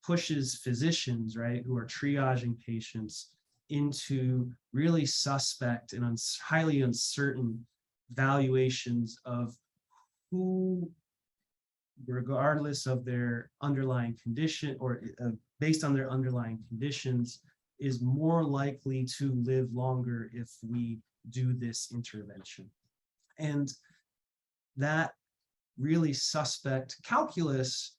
[SPEAKER 3] pushes physicians, right, who are triaging patients into really suspect and highly uncertain valuations of who, regardless of their underlying condition or based on their underlying conditions, is more likely to live longer if we do this intervention. And that really suspect calculus,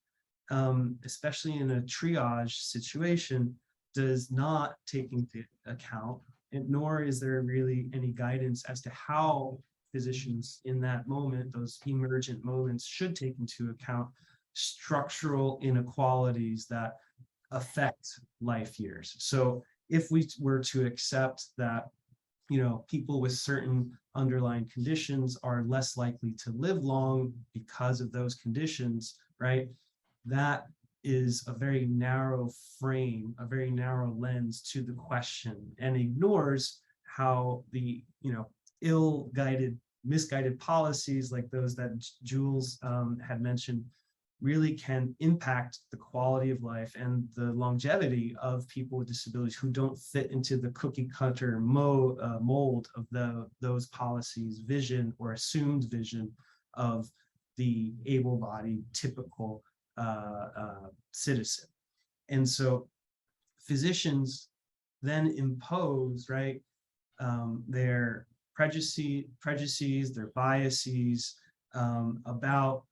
[SPEAKER 3] especially in a triage situation, does not take into account, nor is there really any guidance as to how physicians in that moment, those emergent moments, should take into account structural inequalities that affect life years. So if we were to accept that, people with certain underlying conditions are less likely to live long because of those conditions, right? That is a very narrow frame, a very narrow lens to the question, and ignores how the, misguided policies like those that Jules had mentioned really can impact the quality of life and the longevity of people with disabilities who don't fit into the cookie cutter mold of those policies' vision or assumed vision of the able-bodied typical citizen. And so physicians then impose, right, their prejudices, their biases about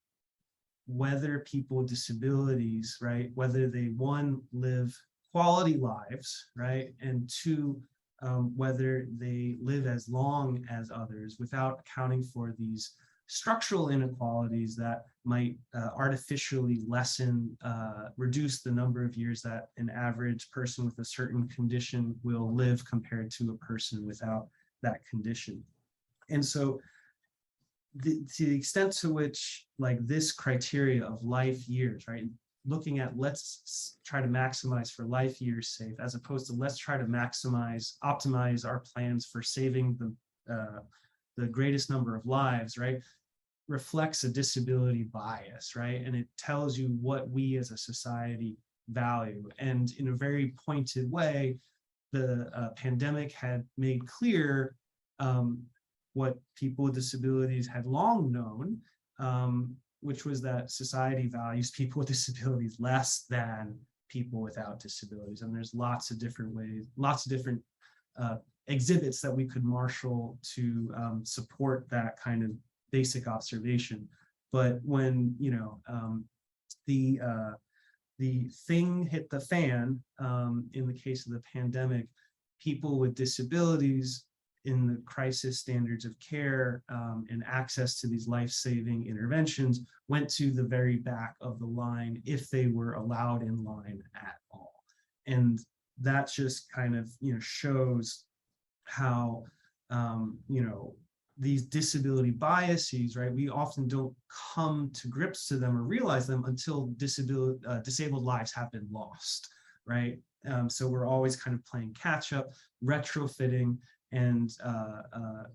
[SPEAKER 3] whether people with disabilities, right, whether they, one, live quality lives, right, and two, whether they live as long as others, without accounting for these structural inequalities that might artificially reduce the number of years that an average person with a certain condition will live compared to a person without that condition. And so to the extent to which, like, this criteria of life years, right, looking at let's try to maximize for life years saved, as opposed to let's try to optimize our plans for saving the greatest number of lives, right, reflects a disability bias, right? And it tells you what we as a society value. And in a very pointed way, the pandemic had made clear what people with disabilities had long known, which was that society values people with disabilities less than people without disabilities. And there's lots of different ways, lots of different exhibits that we could marshal to support that kind of basic observation. But when, you know, the thing hit the fan, in the case of the pandemic, people with disabilities in the crisis standards of care and access to these life-saving interventions went to the very back of the line if they were allowed in line at all. And that just kind of, you know, shows how, you know, these disability biases, right, we often don't come to grips to them or realize them until disabled lives have been lost, right? So we're always kind of playing catch up, retrofitting, and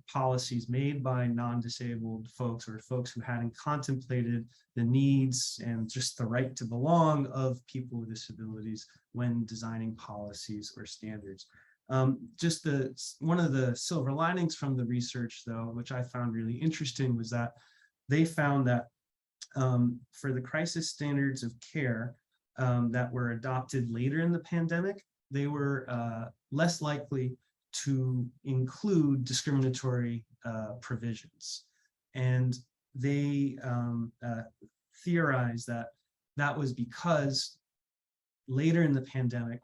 [SPEAKER 3] policies made by non-disabled folks or folks who hadn't contemplated the needs and just the right to belong of people with disabilities when designing policies or standards. Just one of the silver linings from the research, though, which I found really interesting, was that they found that for the crisis standards of care that were adopted later in the pandemic, they were less likely to include discriminatory provisions. And they theorized that that was because later in the pandemic,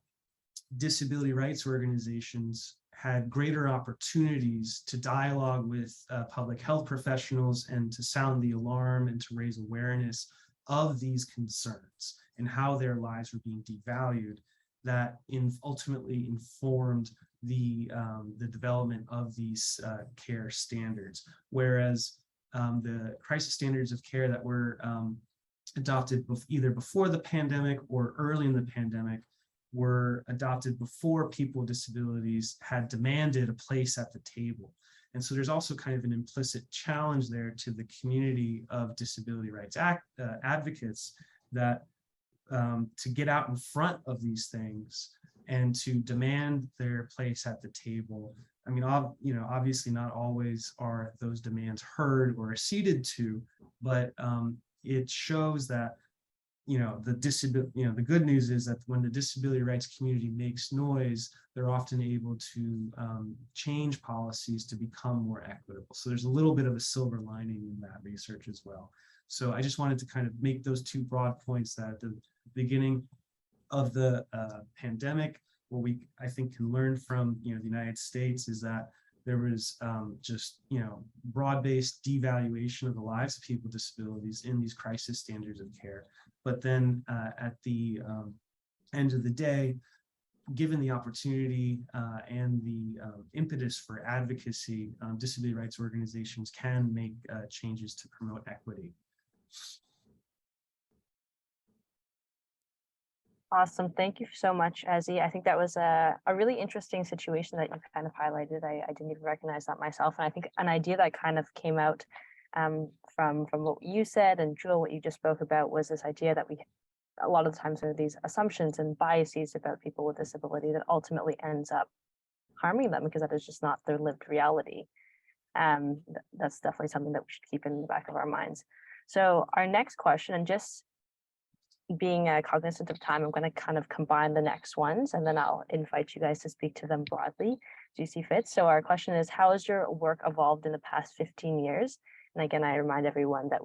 [SPEAKER 3] disability rights organizations had greater opportunities to dialogue with public health professionals and to sound the alarm and to raise awareness of these concerns and how their lives were being devalued, that ultimately informed the development of these care standards. Whereas the crisis standards of care that were adopted either before the pandemic or early in the pandemic were adopted before people with disabilities had demanded a place at the table. And so there's also kind of an implicit challenge there to the community of disability rights advocates that to get out in front of these things and to demand their place at the table. I mean, you know, obviously not always are those demands heard or acceded to, but it shows that, you know, the good news is that when the disability rights community makes noise, they're often able to change policies to become more equitable. So there's a little bit of a silver lining in that research as well. So I just wanted to kind of make those two broad points, that at the beginning of the pandemic, what we, I think, can learn from, you know, the United States is that there was just, you know, broad-based devaluation of the lives of people with disabilities in these crisis standards of care. But then at the end of the day, given the opportunity and the impetus for advocacy, disability rights organizations can make changes to promote equity.
[SPEAKER 2] Awesome. Thank you so much, Ezzy. I think that was a really interesting situation that you kind of highlighted. I didn't even recognize that myself. And I think an idea that kind of came out from what you said, and Jewel, what you just spoke about, was this idea that a lot of the times there are these assumptions and biases about people with disability that ultimately ends up harming them because that is just not their lived reality. That's definitely something that we should keep in the back of our minds. So our next question, and just being cognizant of time, I'm going to kind of combine the next ones, and then I'll invite you guys to speak to them broadly as you see fit. So our question is, how has your work evolved in the past 15 years? And again, I remind everyone that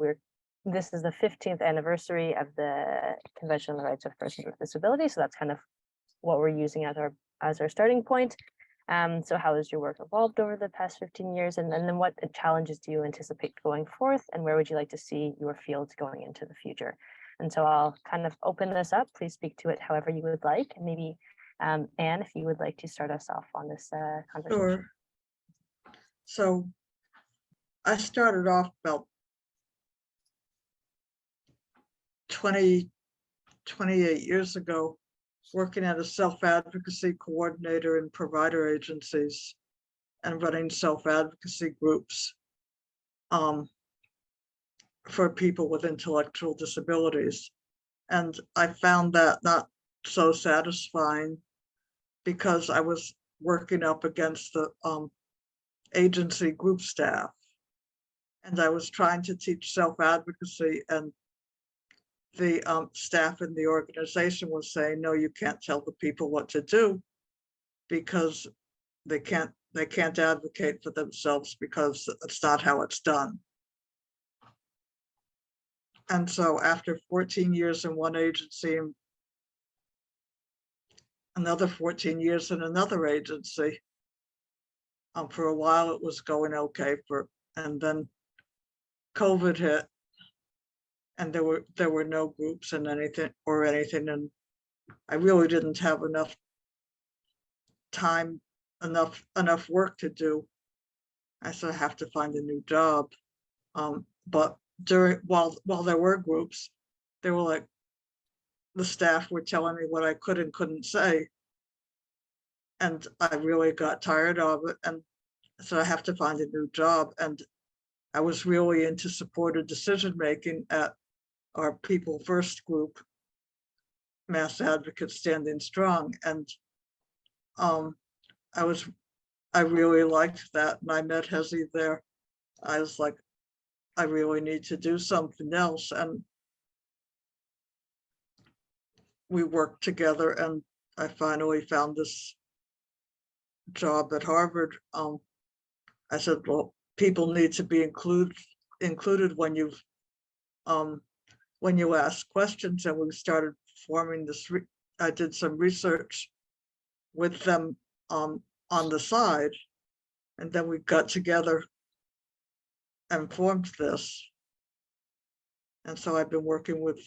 [SPEAKER 2] this is the 15th anniversary of the Convention on the Rights of Persons with Disabilities. So that's kind of what we're using as our starting point. So how has your work evolved over the past 15 years? And then what challenges do you anticipate going forth? And where would you like to see your field going into the future? And so I'll kind of open this up. Please speak to it however you would like. And maybe Anne, if you would like to start us off on this conversation.
[SPEAKER 4] Sure. So I started off about 28 years ago, working as a self-advocacy coordinator in provider agencies and running self-advocacy groups for people with intellectual disabilities. And I found that not so satisfying because I was working up against the agency group staff. And I was trying to teach self-advocacy, and the staff in the organization was saying, no, you can't tell the people what to do because they can't advocate for themselves because it's not how it's done. And so after 14 years in one agency, another 14 years in another agency, for a while it was going okay, and then COVID hit, and there were no groups and anything, and I really didn't have enough time, enough work to do. I said I have to find a new job. But while there were groups, they were like, the staff were telling me what I could and couldn't say, and I really got tired of it, and so I have to find a new job. And I was really into supported decision making at our People First group, Mass Advocates Standing Strong, and I really liked that, and I met Hezi there. I was like, I really need to do something else, and we worked together, and I finally found this job at Harvard. I said, well, people need to be included when you ask questions, and we started forming this. I did some research with them on the side, and then we got together and formed this. And so I've been working with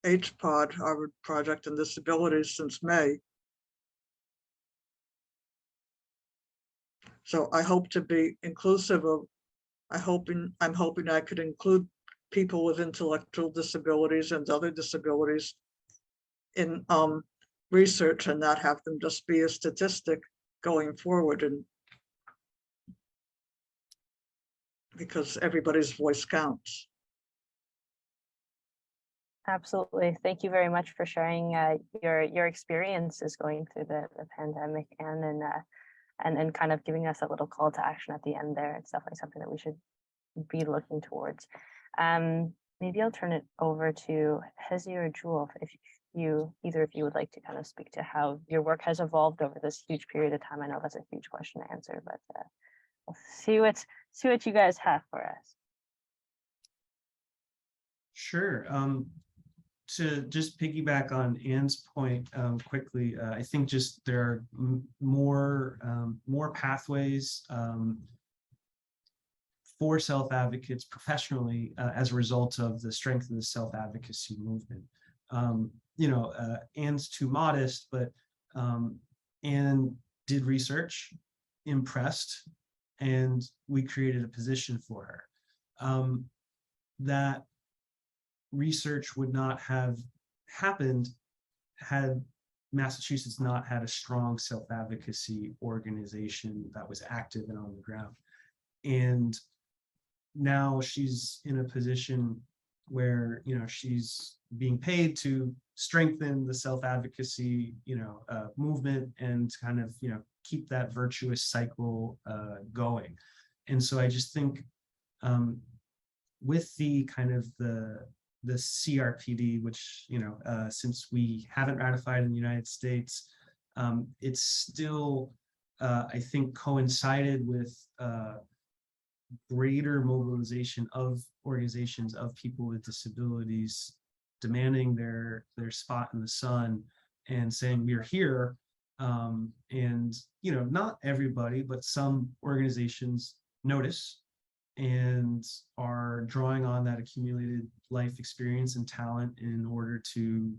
[SPEAKER 4] HPOD, Harvard Project on Disabilities, since May. So I hope to be inclusive of, I'm hoping I could include people with intellectual disabilities and other disabilities in research and not have them just be a statistic going forward, and because everybody's voice counts.
[SPEAKER 2] Absolutely. Thank you very much for sharing your experiences going through the pandemic, and kind of giving us a little call to action at the end there. It's definitely something that we should be looking towards. Maybe I'll turn it over to Hezi or Jewel, if either of you would like to kind of speak to how your work has evolved over this huge period of time. I know that's a huge question to answer, but we'll see what you guys have for us.
[SPEAKER 3] Sure. To just piggyback on Anne's point quickly, I think just there are more pathways for self-advocates professionally as a result of the strength of the self-advocacy movement. Anne's too modest, but Anne did research, impressed, and we created a position for her. That research would not have happened had Massachusetts not had a strong self-advocacy organization that was active and on the ground. And now she's in a position where, she's being paid to strengthen the self-advocacy, movement and kind of, keep that virtuous cycle going. And so I just think with the kind of the CRPD, which, since we haven't ratified in the United States, it's still, I think, coincided with greater mobilization of organizations of people with disabilities demanding their spot in the sun and saying we're here. And not everybody, but some organizations notice and are drawing on that accumulated life experience and talent in order to,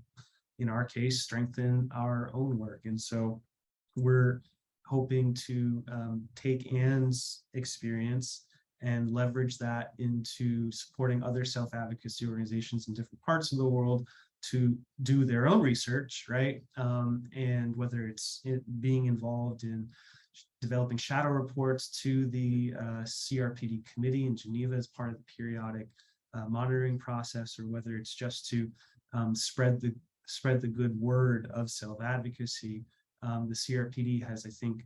[SPEAKER 3] in our case, strengthen our own work. And so we're hoping to take Anne's experience and leverage that into supporting other self-advocacy organizations in different parts of the world to do their own research, right? And whether it's being involved in developing shadow reports to the CRPD committee in Geneva as part of the periodic monitoring process, or whether it's just to spread the good word of self-advocacy. The CRPD has, I think,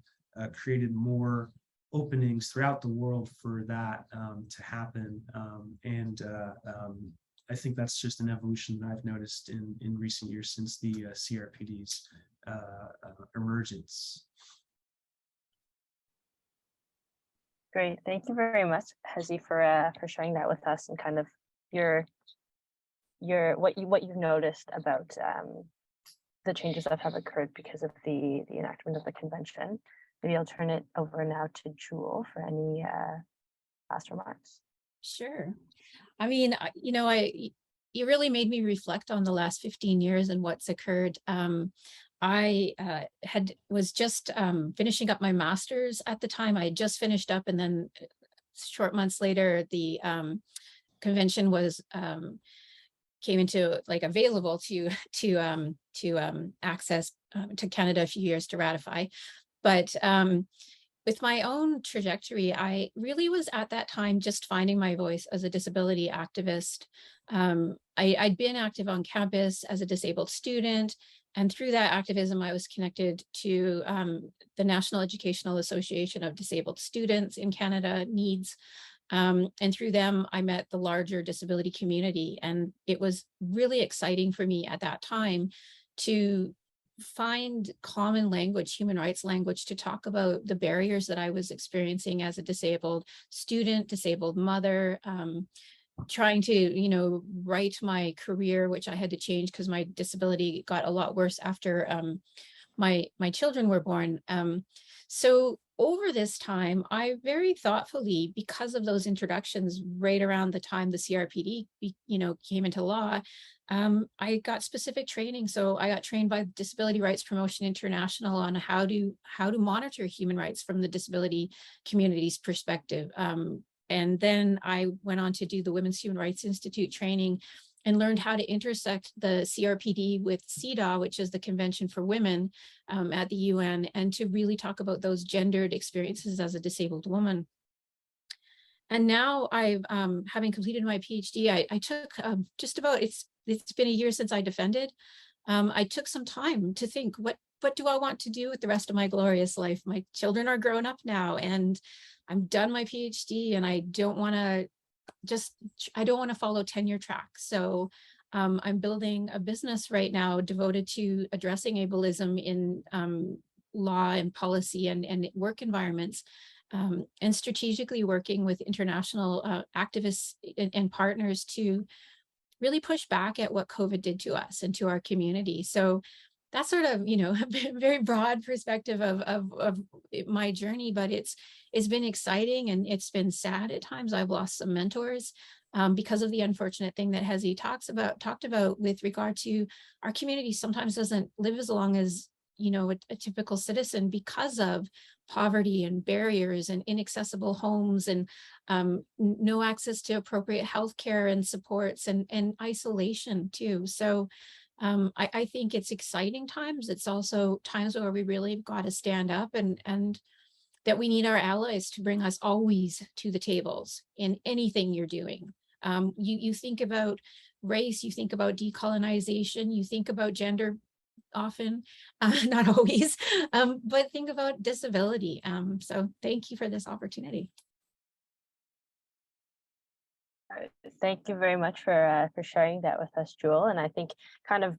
[SPEAKER 3] created more openings throughout the world for that to happen. I think that's just an evolution that I've noticed in recent years since the CRPD's emergence.
[SPEAKER 2] Great, thank you very much, Hezi, for sharing that with us and kind of what you've noticed about the changes that have occurred because of the enactment of the convention. Maybe I'll turn it over now to Jewel for any last remarks.
[SPEAKER 5] Sure. I mean, you really made me reflect on the last 15 years and what's occurred. I was just finishing up my master's at the time. I had just finished up, and then short months later, the convention was came into available to access to Canada a few years to ratify. But with my own trajectory, I really was at that time just finding my voice as a disability activist. I'd been active on campus as a disabled student, and through that activism, I was connected to the National Educational Association of Disabled Students in Canada, NEEDS. And through them, I met the larger disability community. And it was really exciting for me at that time to find common language, human rights language, to talk about the barriers that I was experiencing as a disabled student, disabled mother, trying to, write my career, which I had to change because my disability got a lot worse after my children were born. So over this time, I very thoughtfully, because of those introductions right around the time the CRPD, came into law, I got specific training. So I got trained by Disability Rights Promotion International on how to monitor human rights from the disability community's perspective. And then I went on to do the Women's Human Rights Institute training and learned how to intersect the CRPD with CEDAW, which is the Convention for Women at the UN, and to really talk about those gendered experiences as a disabled woman. And now I've, having completed my PhD, I took just about, it's been a year since I defended. I took some time to think, what do I want to do with the rest of my glorious life? My children are grown up now, and I'm done my PhD, and I don't want to follow tenure track. So I'm building a business right now devoted to addressing ableism in law and policy and work environments, and strategically working with international activists and partners to really push back at what COVID did to us and to our community. So that's sort of, a very broad perspective of my journey, but it's been exciting and it's been sad at times. I've lost some mentors because of the unfortunate thing that Hezi talked about with regard to our community sometimes doesn't live as long as, a typical citizen because of poverty and barriers and inaccessible homes and no access to appropriate healthcare and supports and isolation too. So I think it's exciting times. It's also times where we really have got to stand up and that we need our allies to bring us always to the tables in anything you're doing. You think about race, you think about decolonization, you think about gender often, not always, but think about disability. So thank you for this opportunity.
[SPEAKER 2] Thank you very much for sharing that with us, Jewel. And I think kind of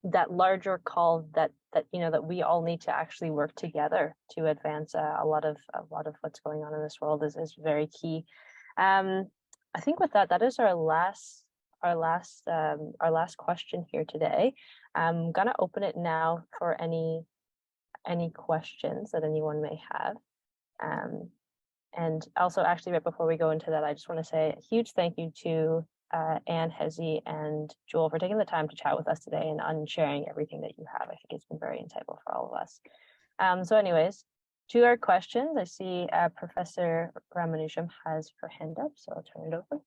[SPEAKER 2] that larger call that that we all need to actually work together to advance a lot of what's going on in this world is very key. I think with that is our last question here today. I'm gonna open it now for any questions that anyone may have. And also, actually, right before we go into that, I just want to say a huge thank you to Anne, Hezi, and Jewel for taking the time to chat with us today and on sharing everything that you have. I think it's been very insightful for all of us. So anyways, to our questions, I see Professor Ramanujan has her hand up, so I'll turn it over.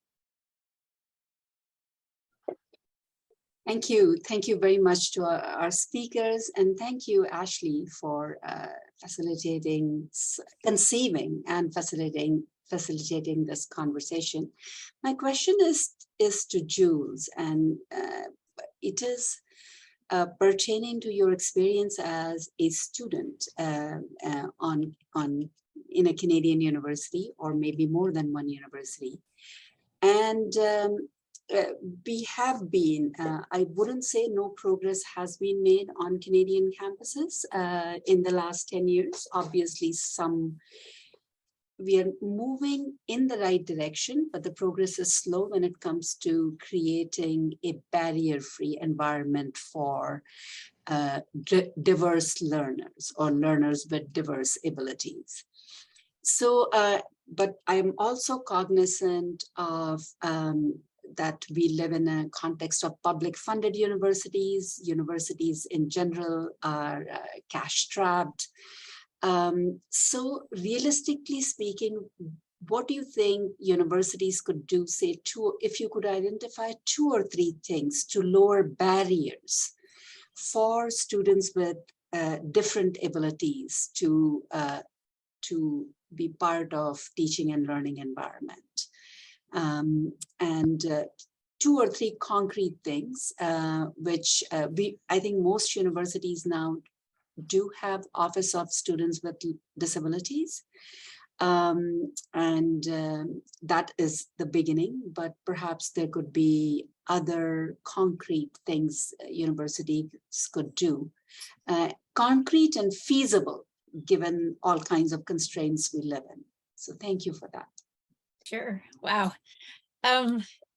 [SPEAKER 1] Thank you. Thank you very much to our speakers. And thank you, Ashley, for conceiving and facilitating this conversation. My question is to Jules, and it is pertaining to your experience as a student in a Canadian university, or maybe more than one university. And we have been, I wouldn't say no progress has been made on Canadian campuses in the last 10 years. Obviously, we are moving in the right direction, but the progress is slow when it comes to creating a barrier-free environment for diverse learners or learners with diverse abilities. So, but I'm also cognizant of that we live in a context of public funded universities. Universities in general are cash-strapped. So realistically speaking, what do you think universities could do, say, if you could identify 2 or 3 things to lower barriers for students with different abilities to be part of teaching and learning environment? And 2 or 3 concrete things, which I think most universities now do have Office of Students with Disabilities. That is the beginning, but perhaps there could be other concrete things universities could do. Concrete and feasible, given all kinds of constraints we live in. So thank you for that.
[SPEAKER 5] Sure. Wow.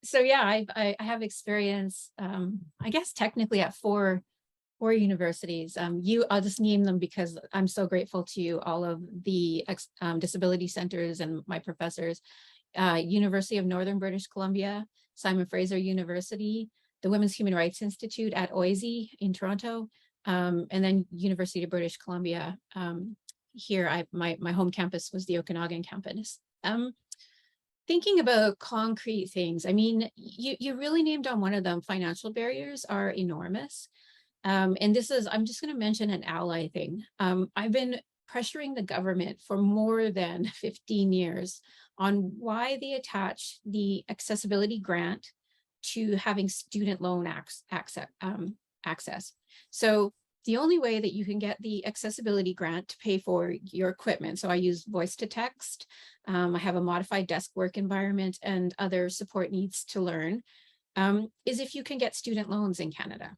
[SPEAKER 5] So yeah, I have experience, I guess technically at four universities. I'll just name them because I'm so grateful to all of the disability centers and my professors. University of Northern British Columbia, Simon Fraser University, the Women's Human Rights Institute at OISE in Toronto, and then University of British Columbia. Here, my home campus was the Okanagan campus. Thinking about concrete things, I mean, you really named on one of them. Financial barriers are enormous. And this is, I'm just going to mention an ally thing. I've been pressuring the government for more than 15 years on why they attach the accessibility grant to having student loan access. So the only way that you can get the accessibility grant to pay for your equipment, so I use voice to text, I have a modified desk work environment and other support needs to learn, is if you can get student loans in Canada.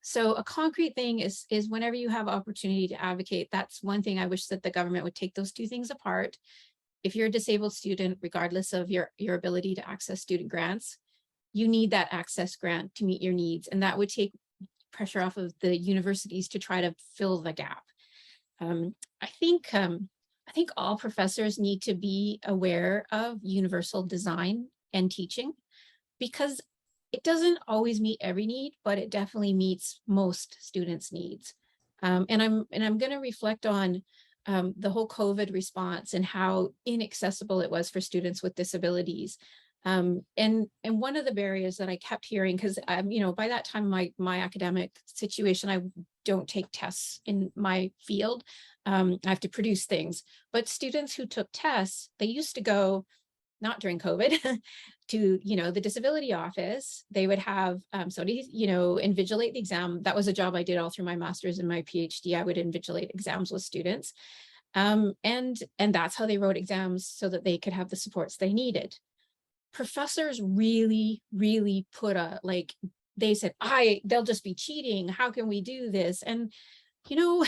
[SPEAKER 5] So a concrete thing is whenever you have opportunity to advocate, that's one thing I wish that the government would take those 2 things apart. If you're a disabled student, regardless of your ability to access student grants, you need that access grant to meet your needs, and that would take pressure off of the universities to try to fill the gap. I think all professors need to be aware of universal design and teaching, because it doesn't always meet every need, but it definitely meets most students' needs. And I'm going to reflect on the whole COVID response and how inaccessible it was for students with disabilities. And one of the barriers that I kept hearing, because by that time my academic situation, I don't take tests in my field. I have to produce things, but students who took tests, they used to go, not during COVID, to the disability office. They would have somebody invigilate the exam. That was a job I did all through my master's and my PhD. I would invigilate exams with students, and that's how they wrote exams, so that they could have the supports they needed. professors really, really put a, like, they said, they'll just be cheating. How can we do this? And, you know,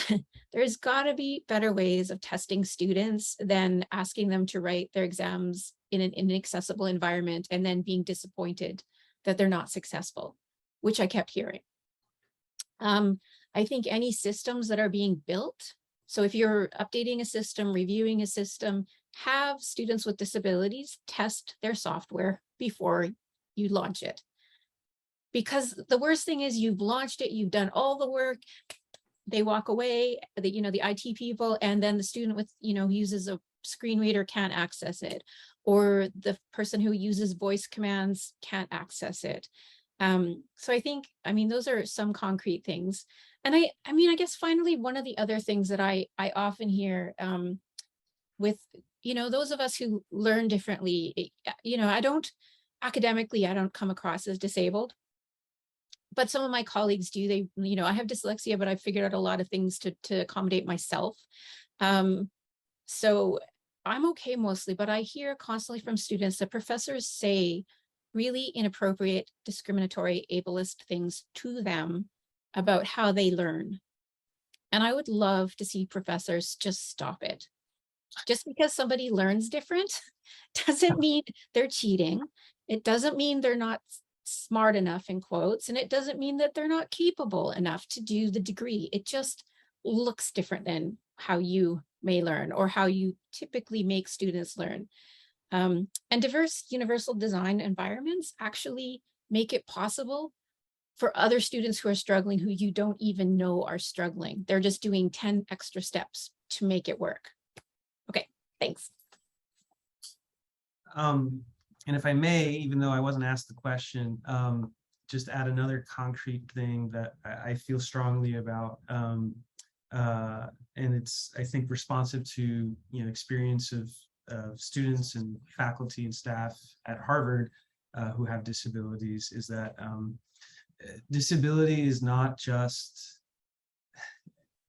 [SPEAKER 5] there's gotta be better ways of testing students than asking them to write their exams in an inaccessible environment and then being disappointed that they're not successful, which I kept hearing. I think any systems that are being built, so if you're updating a system, reviewing a system, have students with disabilities test their software before you launch it. Because the worst thing is you've launched it, you've done all the work, they walk away, the IT people, and then the student with, who uses a screen reader can't access it, or the person who uses voice commands can't access it. So I think, those are some concrete things. And I guess finally, one of the other things that I often hear with, those of us who learn differently, academically, I don't come across as disabled, but some of my colleagues do. I have dyslexia, but I've figured out a lot of things to accommodate myself. So I'm okay mostly, but I hear constantly from students that professors say really inappropriate, discriminatory, ableist things to them about how they learn. And I would love to see professors just stop it. Just because somebody learns different doesn't mean they're cheating. It doesn't mean they're not smart enough, in quotes, and it doesn't mean that they're not capable enough to do the degree. It just looks different than how you may learn or how you typically make students learn. And diverse universal design environments actually make it possible for other students who are struggling, who you don't even know are struggling. They're just doing 10 extra steps to make it work. Okay, thanks.
[SPEAKER 3] And if I may, even though I wasn't asked the question, just add another concrete thing that I feel strongly about. And it's, I think, responsive to experience of students and faculty and staff at Harvard who have disabilities, is that disability is not just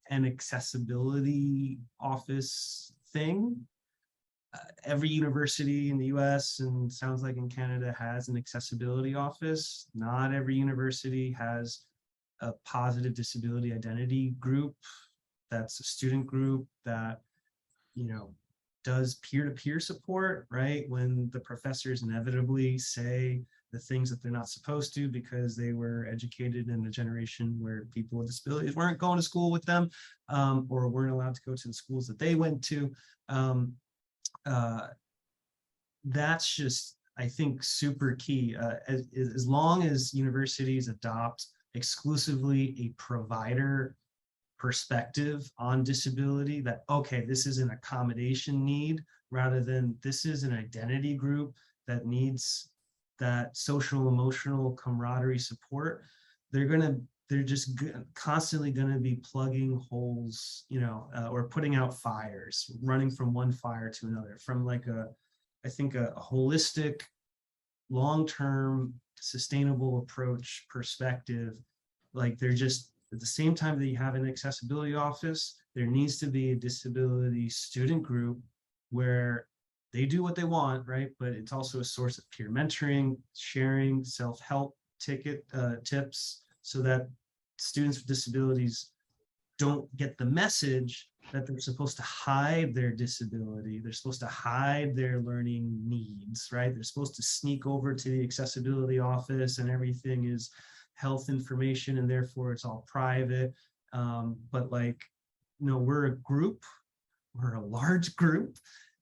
[SPEAKER 3] an accessibility office thing. Every university in the US, and sounds like in Canada, has an accessibility office. Not every university has a positive disability identity group. That's a student group that, does peer-to-peer support, right? When the professors inevitably say the things that they're not supposed to because they were educated in a generation where people with disabilities weren't going to school with them, or weren't allowed to go to the schools that they went to. That's just, I think, super key. As long as universities adopt exclusively a provider perspective on disability, that, okay, this is an accommodation need rather than this is an identity group that needs that social emotional camaraderie support, they're just constantly going to be plugging holes, or putting out fires, running from one fire to another, from like I think a holistic, long-term, sustainable approach perspective. Like, they're just, at the same time that you have an accessibility office, there needs to be a disability student group where they do what they want, right? But it's also a source of peer mentoring, sharing, self-help tips, so that students with disabilities don't get the message that they're supposed to hide their disability. They're supposed to hide their learning needs, right? They're supposed to sneak over to the accessibility office and everything is health information and therefore it's all private. But we're a group, we're a large group.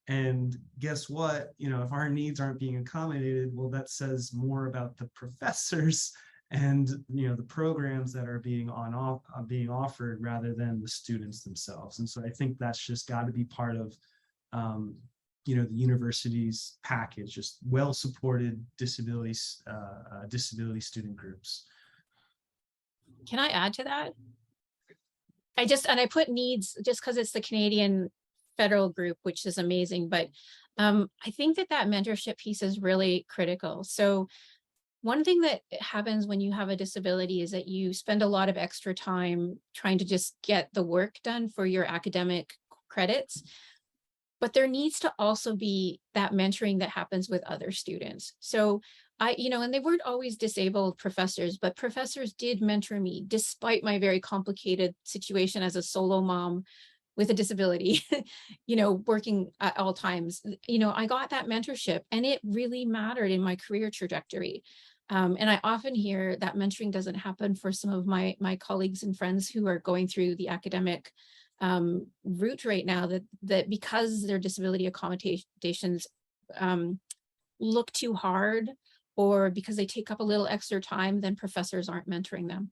[SPEAKER 3] And guess what? If our needs aren't being accommodated, well, that says more about the professors and the programs that are being offered rather than the students themselves. And so I think that's just got to be part of the university's package, just well-supported disability student groups.
[SPEAKER 5] Can I add to that? I put needs just because it's the Canadian federal group, which is amazing, but I think that mentorship piece is really critical. So one thing that happens when you have a disability is that you spend a lot of extra time trying to just get the work done for your academic credits. but there needs to also be that mentoring that happens with other students. So and they weren't always disabled professors, but professors did mentor me despite my very complicated situation as a solo mom with a disability, working at all times. I got that mentorship and it really mattered in my career trajectory. And I often hear that mentoring doesn't happen for some of my colleagues and friends who are going through the academic route right now, that because their disability accommodations look too hard, or because they take up a little extra time, then professors aren't mentoring them.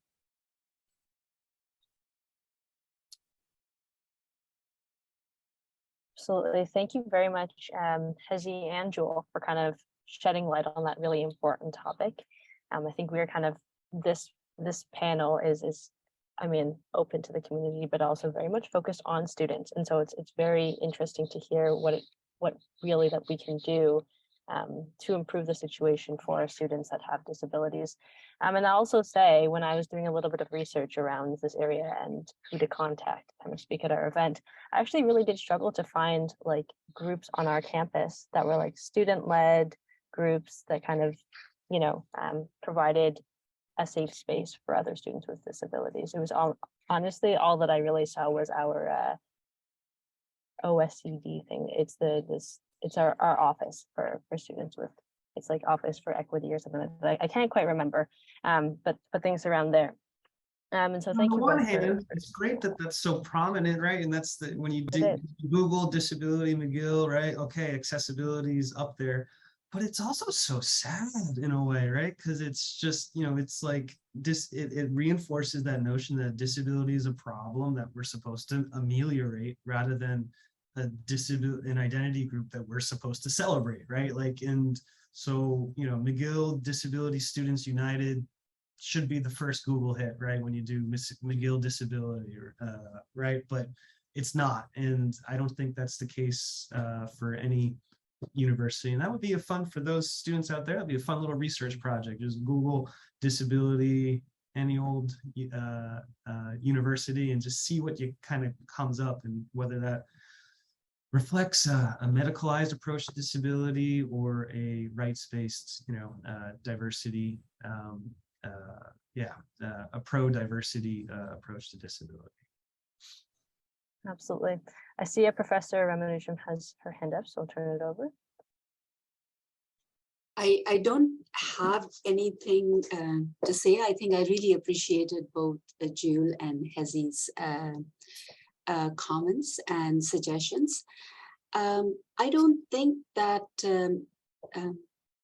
[SPEAKER 2] Absolutely. Thank you very much, Hezi and Jewel, for kind of shedding light on that really important topic. I think we are kind of, this panel is open to the community, but also very much focused on students. And so it's very interesting to hear what really that we can do to improve the situation for our students that have disabilities. And I also say, when I was doing a little bit of research around this area and who to contact, kind of speak at our event, I actually really did struggle to find like groups on our campus that were like student-led groups that kind of, provided a safe space for other students with disabilities. It was honestly all that I really saw was our OSCD thing. It's our office for students with, it's like Office for Equity or something like that. I can't quite remember, but things around there. And so thank you.
[SPEAKER 3] On the one hand, it's great that that's so prominent, right? And that's when you do Google disability McGill, right? Okay, accessibility is up there, but it's also so sad in a way, right? Because it's just, it's like it reinforces that notion that disability is a problem that we're supposed to ameliorate rather than an identity group that we're supposed to celebrate, right? And so, McGill Disability Students United should be the first Google hit, right? When you do McGill disability, right? But it's not, and I don't think that's the case for any university. And that would be for those students out there. That'd be a fun little research project. Just Google disability, any old university, and just see what kind of comes up, and whether that reflects a medicalized approach to disability or a rights-based, diversity, a pro-diversity approach to disability.
[SPEAKER 2] Absolutely. I see Professor Ramanujan has her hand up, so I'll turn it over.
[SPEAKER 1] I don't have anything to say. I think I really appreciated both Jewel and Hezi's comments and suggestions. I don't think that,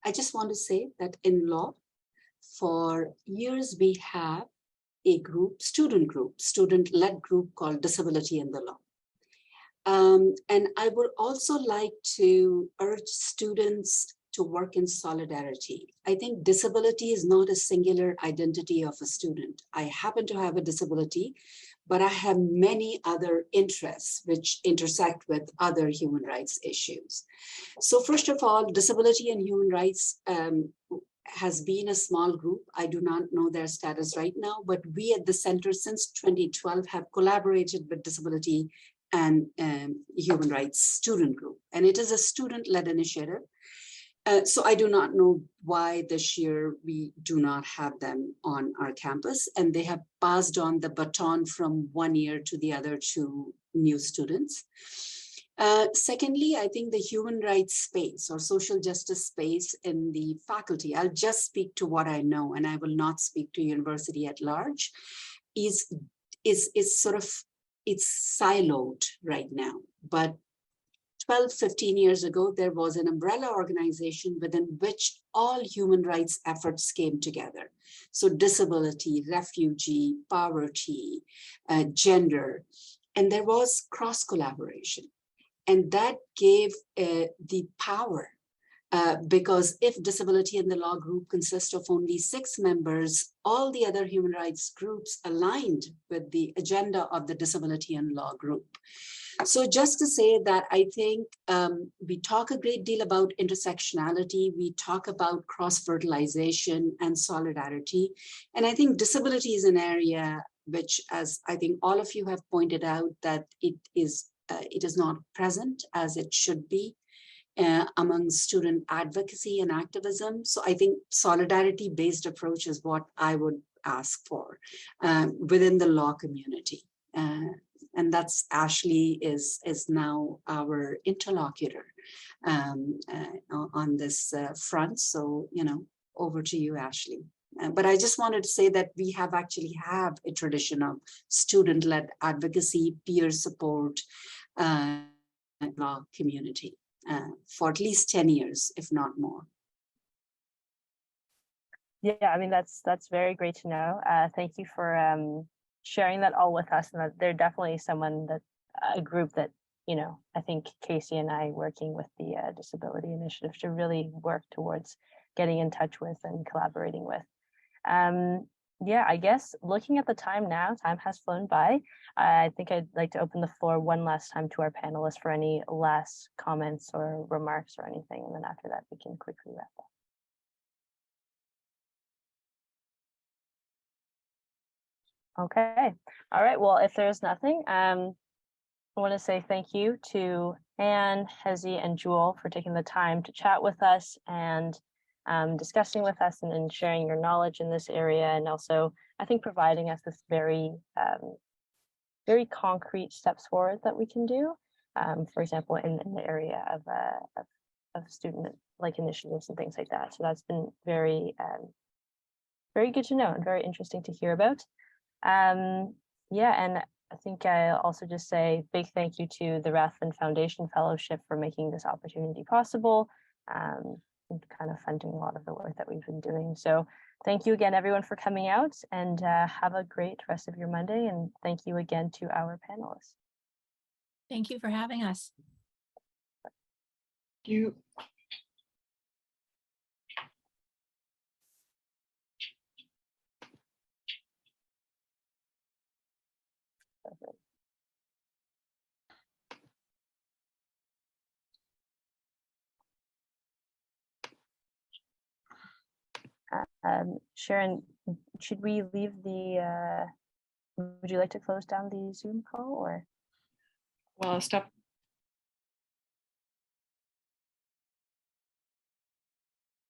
[SPEAKER 1] I just want to say that in law, for years we have a student-led group called Disability in the Law. And I would also like to urge students to work in solidarity. I think disability is not a singular identity of a student. I happen to have a disability, but I have many other interests which intersect with other human rights issues. So first of all, disability and human rights has been a small group. I do not know their status right now, but we at the center since 2012 have collaborated with disability and human rights student group. And it is a student-led initiative. So I do not know why this year we do not have them on our campus, and they have passed on the baton from one year to the other to new students. Secondly, I think the human rights space or social justice space in the faculty, I'll just speak to what I know, and I will not speak to university at large, is sort of, it's siloed right now. But 12, 15 years ago, there was an umbrella organization within which all human rights efforts came together. So disability, refugee, poverty, gender, and there was cross collaboration. And that gave the power, because if Disability in the Law group consists of only 6 members, all the other human rights groups aligned with the agenda of the Disability in Law group. So just to say that I think we talk a great deal about intersectionality, we talk about cross-fertilization and solidarity. And I think disability is an area which, as I think all of you have pointed out, that it is it is not present as it should be among student advocacy and activism. So I think solidarity-based approach is what I would ask for within the law community. And that's Ashley is now our interlocutor on this front. So, you know, over to you, Ashley. But I just wanted to say that we have a tradition of student-led advocacy, peer support, law community for at least 10 years, if not more.
[SPEAKER 2] Yeah, I mean, that's very great to know. Thank you for sharing that all with us. And that they're definitely a group that, you know, I think Casey and I working with the Disability Initiative should really work towards getting in touch with and collaborating with. Yeah, I guess looking at the time now, time has flown by. I think I'd like to open the floor one last time to our panelists for any last comments or remarks or anything. And then after that, we can quickly wrap up. Okay. All right. Well, if there's nothing, I want to say thank you to Anne, Hezi, and Jewel for taking the time to chat with us and discussing with us and sharing your knowledge in this area. And also, I think, providing us this very, very concrete steps forward that we can do. For example, in the area of student-like initiatives and things like that. So that's been very, very good to know and very interesting to hear about. Yeah, and I think I'll also just say big thank you to the Rathbun Foundation Fellowship for making this opportunity possible, and kind of funding a lot of the work that we've been doing. So thank you again, everyone, for coming out, and have a great rest of your Monday. And thank you again to our panelists.
[SPEAKER 5] Thank you for having us.
[SPEAKER 4] Thank you.
[SPEAKER 2] Sharon, should we leave the, would you like to close down the Zoom call or?
[SPEAKER 6] Well, I'll stop